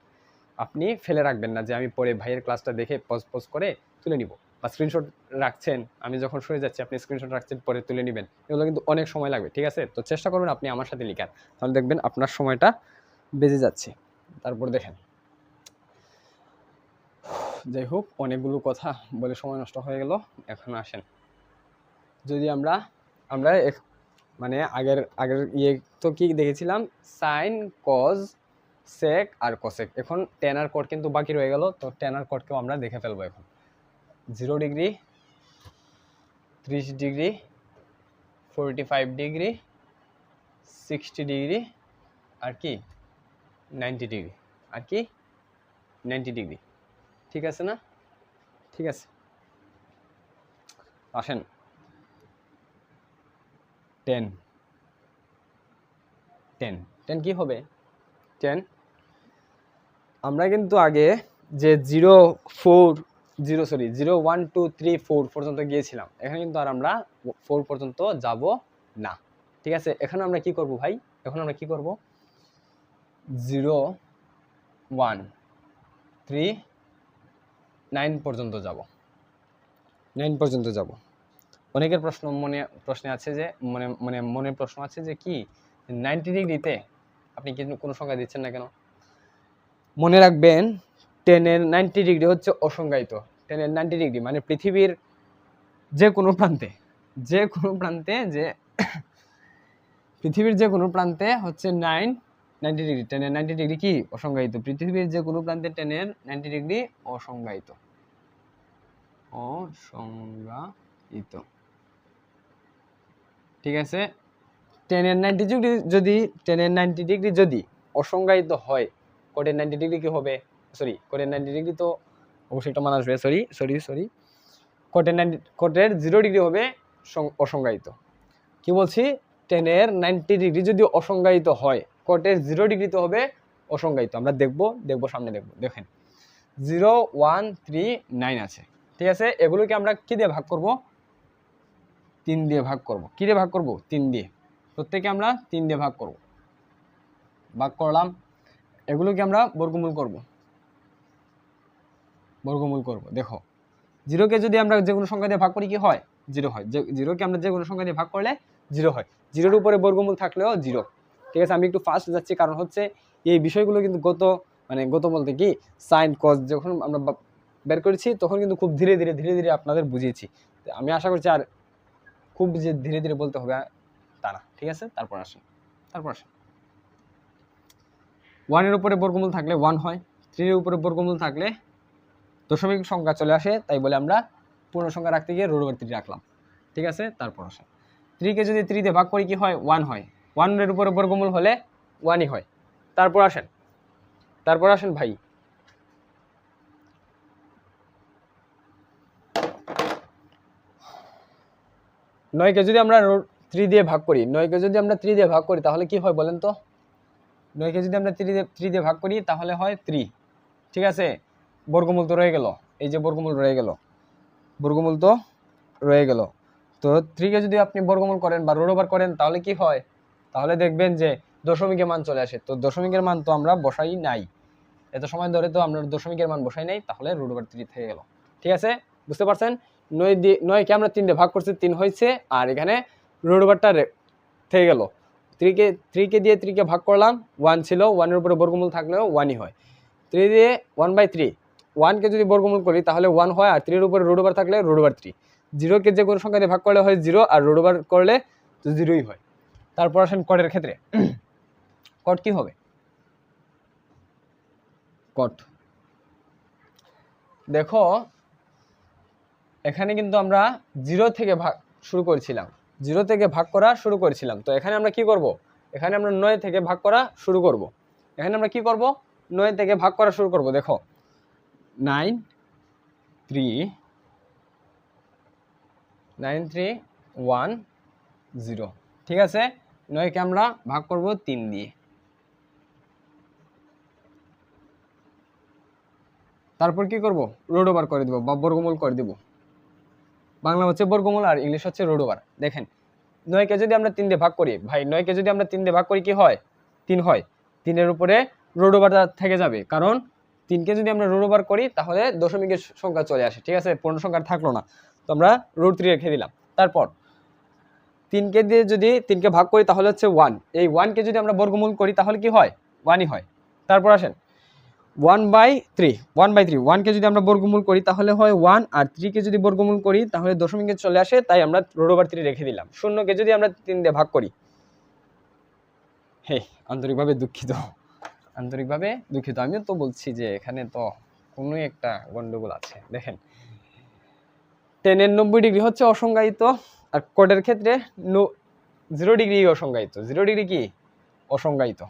[SPEAKER 1] আপনি ফেলে রাখবেন না যে আমি পরে ভাইয়ের ক্লাসটা দেখে পজ করে তুলে নিব, বা স্ক্রিনশট রাখছেন, আমি যখন শুনে যাচ্ছি আপনি স্ক্রিনশট রাখছেন পরে তুলে নেবেন, এগুলো কিন্তু অনেক সময় লাগবে, ঠিক আছে? তো চেষ্টা করবেন আপনি আমার সাথে লেখার, তাহলে দেখবেন আপনার সময়টা বেজে যাচ্ছে। তারপর দেখেন, যাই হোক অনেকগুলো কথা বলে সময় নষ্ট হয়ে গেল। এখন আসেন, যদি আমরা মানে আগের তো কি দেখেছিলাম, সাইন কজ সেক আর কোসেক। এখন টেন আর কট কিন্তু বাকি রয়ে গেল, তো টেন আর কটকেও আমরা দেখে ফেলবো। এখন 0 ডিগ্রি, 30 ডিগ্রি, 45 ডিগ্রি, 60 ডিগ্রি, আর কি 90 ডিগ্রি, আর কি 90 ডিগ্রি, ঠিক আছে না? ঠিক আছে, আসেন 10 10 10 কি হবে? 10 আমরা কিন্তু আগে যে 0 1 2 3 4 পর্যন্ত গিয়েছিলাম, এখানে কিন্তু আর আমরা 4 পর্যন্ত যাব না, ঠিক আছে? এখানে আমরা কি করব ভাই, এখন আমরা কি করব, 0 1 3 9 পর্যন্ত যাব, 9 পর্যন্ত যাব। অনেকের প্রশ্নে আছে যে মনে প্রশ্ন আছে যে কি 90 ডিগ্রিতে আপনি কিন্তু কোনো সংখ্যা দিচ্ছেন না কেন? মনে রাখবেন 10 এর 90 ডিগ্রি হচ্ছে অসংজ্ঞায়িত। 10 এর 90 ডিগ্রি মানে পৃথিবীর যে কোনো প্রান্তে পৃথিবীর যে কোনো প্রান্তে হচ্ছে 90 ডিগ্রি। 10 এর 90 ডিগ্রি কি অসংজ্ঞায়িত। পৃথিবীর যে কোনো প্রান্তে 10 এর 90 ডিগ্রি অসংজ্ঞায়িত। ঠিক আছে? 10 এর 90 ডিগ্রি যদি অসংজ্ঞায়িত হয়, কোটের 90 ডিগ্রি কি হবে? কোটের 90 ডিগ্রি তো অবশ্যই একটা মান আসবে। কোটের 0 ডিগ্রি হবে অসংজ্ঞায়িত। কি বলছি? 10 এর 90 ডিগ্রি যদি অসংজ্ঞায়িত হয়, কোটের 0 ডিগ্রি তো হবে অসংজ্ঞায়িত। আমরা দেখবো সামনে দেখেন 0 1 3 9 আছে, ঠিক আছে? এগুলোকে আমরা কি দিয়ে ভাগ করব? 3 দিয়ে ভাগ করব। কি দিয়ে ভাগ করব? 3 দিয়ে। প্রত্যেকে আমরা 3 দিয়ে ভাগ করলাম। এগুলোকে আমরা বর্গমূল করব। দেখো 0 কে যদি আমরা যে কোনো সংখ্যা দিয়ে ভাগ করি কি হয়? 0 হয়। 0 কে আমরা যে কোনো সংখ্যা দিয়ে ভাগ করলে 0 হয়। 0 এর উপরে বর্গমূল থাকলেও 0, ঠিক আছে? আমি একটু ফাস্ট যাচ্ছি, কারণ হচ্ছে এই বিষয়গুলো কিন্তু গত বলতে কি সাইন কজ যখন আমরা বের করেছি তখন কিন্তু খুব ধীরে ধীরে আপনাদের বুঝিয়েছি। আমি আশা করছি আর খুব যে ধীরে ধীরে বলতে হবে তা না, ঠিক আছে? তারপর আসেন 1 এর উপরে বর্গমূল থাকলে 1 হয়, 3 এর উপরে বর্গমূল থাকলে দশমিক সংখ্যা চলে আসে, তাই বলে আমরা পূর্ণ সংখ্যা রাখতে গিয়ে রুট ওভার 3 রাখলাম, ঠিক আছে? তারপর আসেন 3 কে যদি 3 দিয়ে ভাগ করি কি হয়? 1 হয়। 1 এর উপরে বর্গমূল হলে 1ই হয়। তারপর আসেন ভাই 9 কে যদি আমরা 3 দিয়ে ভাগ করি, 9 কে যদি আমরা 3 দিয়ে ভাগ করি তাহলে কি হয় বলেন তো? 9 কে যদি আমরা 3 দিয়ে ভাগ করি তাহলে হয় 3, ঠিক আছে? বর্গমূল তো রয়ে গেল, এই যে বর্গমূল তো রয়ে গেল। তো 3 কে যদি আপনি বর্গমূল করেন বা রুট ওভার করেন তাহলে কি হয়? তাহলে দেখবেন যে দশমিকের মান চলে আসে। তো দশমিকের মান তো আমরা বসাই নাই, এত সময় ধরে তো আমরা দশমিকের মান বসাই নাই, তাহলে রুট ওভার 3 থেকে গেল, ঠিক আছে? বুঝতে পারছেন? 9 কে আমরা 3 দিয়ে ভাগ করছি, 3 হয়েছে, আর এখানে রুট ওভারটা থেকে গেল। 3 কে দিয়ে 3 কে ভাগ করলাম, 1 ছিল, 1 এর উপরে বর্গমূল থাকলেও 1ই হয়। 3 দিয়ে 1/3, 1 কে যদি বর্গমূল করি তাহলে 1 হয়, আর 3 এর উপরে রুট ওভার থাকলে রুট ওভার 3। 0 কে যে কোনো সংখ্যা দিয়ে ভাগ করলে হয় 0, আর রুট ওভার করলে তো 0ই হয়। তারপর আসেন কটের ক্ষেত্রে। কট কি হবে? কট দেখো এখানে কিন্তু আমরা 0 থেকে ভাগ শুরু করেছিলাম, 0 থেকে ভাগ করা শুরু করেছিলাম। তো এখানে আমরা কি করব, এখানে আমরা 9 থেকে ভাগ করা শুরু করব। এখানে আমরা কি করব, 9 থেকে ভাগ করা শুরু করব। দেখো 9 3 9 3 1 0, ঠিক আছে। 9 কে আমরা ভাগ করব 3 দিয়ে, তারপর কি করব, রুট ওভার করে দিব বা বর্গমূল করে দিব। বাংলা হচ্ছে বর্গমূল আর ইংলিশ হচ্ছে রুট ওভার। দেখেন 9 কে যদি আমরা 3 দিয়ে ভাগ করি, ভাই 9 কে যদি আমরা 3 দিয়ে ভাগ করি কি হয়, 3 হয়। 3 এর উপরে রুট ওভার থেকে যাবে, কারণ 3 কে যদি আমরা রুট ওভার করি তাহলে দশমিকের সংখ্যা চলে আসে, ঠিক আছে, পূর্ণ সংখ্যা থাকলো না। তো আমরা √3 রেখে দিলাম। তারপর 3 কে দিয়ে যদি 3 কে ভাগ করি তাহলে হচ্ছে 1। এই 1 কে যদি আমরা বর্গমূল করি তাহলে কি হয়, 1ই হয়। তারপর আসেন 1/3, 1 কে যদি আমরা বর্গমূল করি তাহলে হয় 1, আর 3 কে যদি বর্গমূল করি তাহলে দশমিকে চলে আসে, তাই আমরা √3 রেখে দিলাম। 0 কে যদি আমরা 3 দিয়ে ভাগ করি, হে আন্তরিকভাবে দুঃখিত, আন্তরিকভাবে দুঃখিত, আমিও তো বলছি যে এখানে তো কোনো একটা গন্ডগোল আছে। দেখেন 10 এর 90 ডিগ্রি হচ্ছে অসংজ্ঞায়িত, আর কোডের ক্ষেত্রে 0 ডিগ্রি অসংজ্ঞায়িত। 0 ডিগ্রি কি অসংজ্ঞায়িত,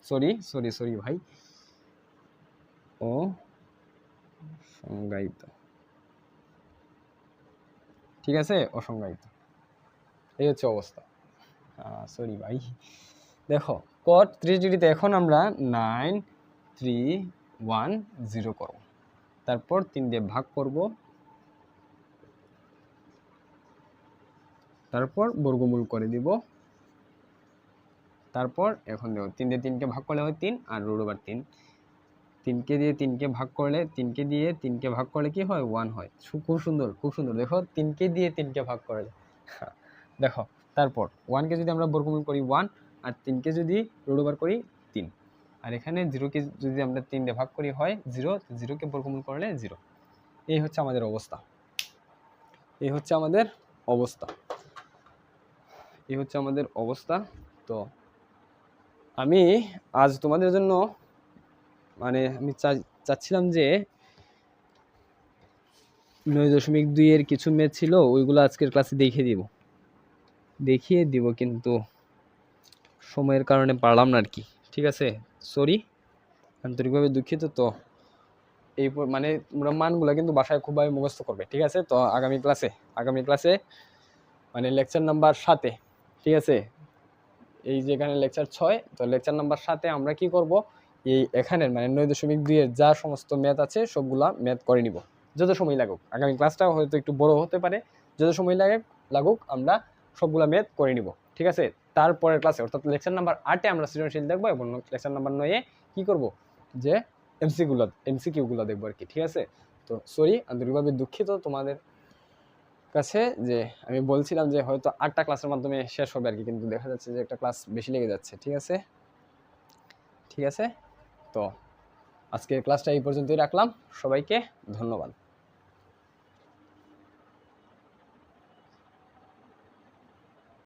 [SPEAKER 1] সরি ভাই, অসংজ্ঞায়িত, ঠিক আছে, অসংজ্ঞায়িত। এই হচ্ছে অবস্থা, সরি ভাই। দেখো cot 30 ডিগ্রিতে এখন আমরা 9 3 1 0 করব, তারপর 3 দিয়ে ভাগ করব, তারপর বর্গমূল করে দিব। তারপর এখন দেখো 3 দিয়ে 3 কে ভাগ করলে হয় 3, আর √3। 3 কে দিয়ে 3 কে ভাগ করলে, 3 কে দিয়ে 3 কে ভাগ করলে কি হয়, 1 হয়। খুব সুন্দর, খুব সুন্দর। দেখো 3 কে দিয়ে 3 কে ভাগ করলে দেখো, তারপর 1 কে যদি আমরা বর্গমূল করি 1, আর 3 কে যদি √3 করি 3, আর এখানে 0 কে যদি আমরা 3 দিয়ে ভাগ করি হয় 0, 0 কে বর্গমূল করলে 0। এই হচ্ছে আমাদের অবস্থা, এই হচ্ছে আমাদের অবস্থা, এই হচ্ছে আমাদের অবস্থা। তো আমি আজ তোমাদের জন্য মানে আমি চাচ্ছিলাম যে 9.2 এর কিছু ম্যাথ ছিল, ওইগুলো আজকের ক্লাসে দেখিয়ে দিব, কিন্তু সময়ের কারণে পারলাম না আর কি, ঠিক আছে, সরি, আন্তরিকভাবে দুঃখিত। তো এই মানে তোমরা মানগুলো কিন্তু বাসায় খুবভাবে মুখস্থ করবে, ঠিক আছে। তো আগামী ক্লাসে মানে লেকচার নাম্বার 7, ঠিক আছে, এই যে এখানে লেকচার 6, তো লেকচার নাম্বার 7 আমরা কি করব, এই এখানের মানে 9.2 এর যা সমস্ত ম্যাথ আছে সবগুলা ম্যাথ করে নিব, যত সময় লাগুক। আগামী ক্লাসটা হয়তো একটু বড় হতে পারে, যত সময় লাগুক আমরা সবগুলা ম্যাথ করে নিব, ঠিক আছে। তারপরের ক্লাসে অর্থাৎ লেকচার নাম্বার 8-এ আমরা সৃজনশীল দেখবো, এবং লেকচার নাম্বার 9-এ কি করব, যে এমসিকিউগুলো দেখবো আর কি, ঠিক আছে। তো সরি, আন্তরিকভাবে দুঃখিত তোমাদের কাছে যে আমি বলছিলাম যে হয়তো 8টা ক্লাসের মাধ্যমে শেষ হবে আর কি, কিন্তু দেখা যাচ্ছে যে একটা ক্লাস বেশি লেগে যাচ্ছে, ঠিক আছে, ঠিক আছে। তো আজকের ক্লাসটা এই পর্যন্তই রাখলাম, সবাইকে ধন্যবাদ।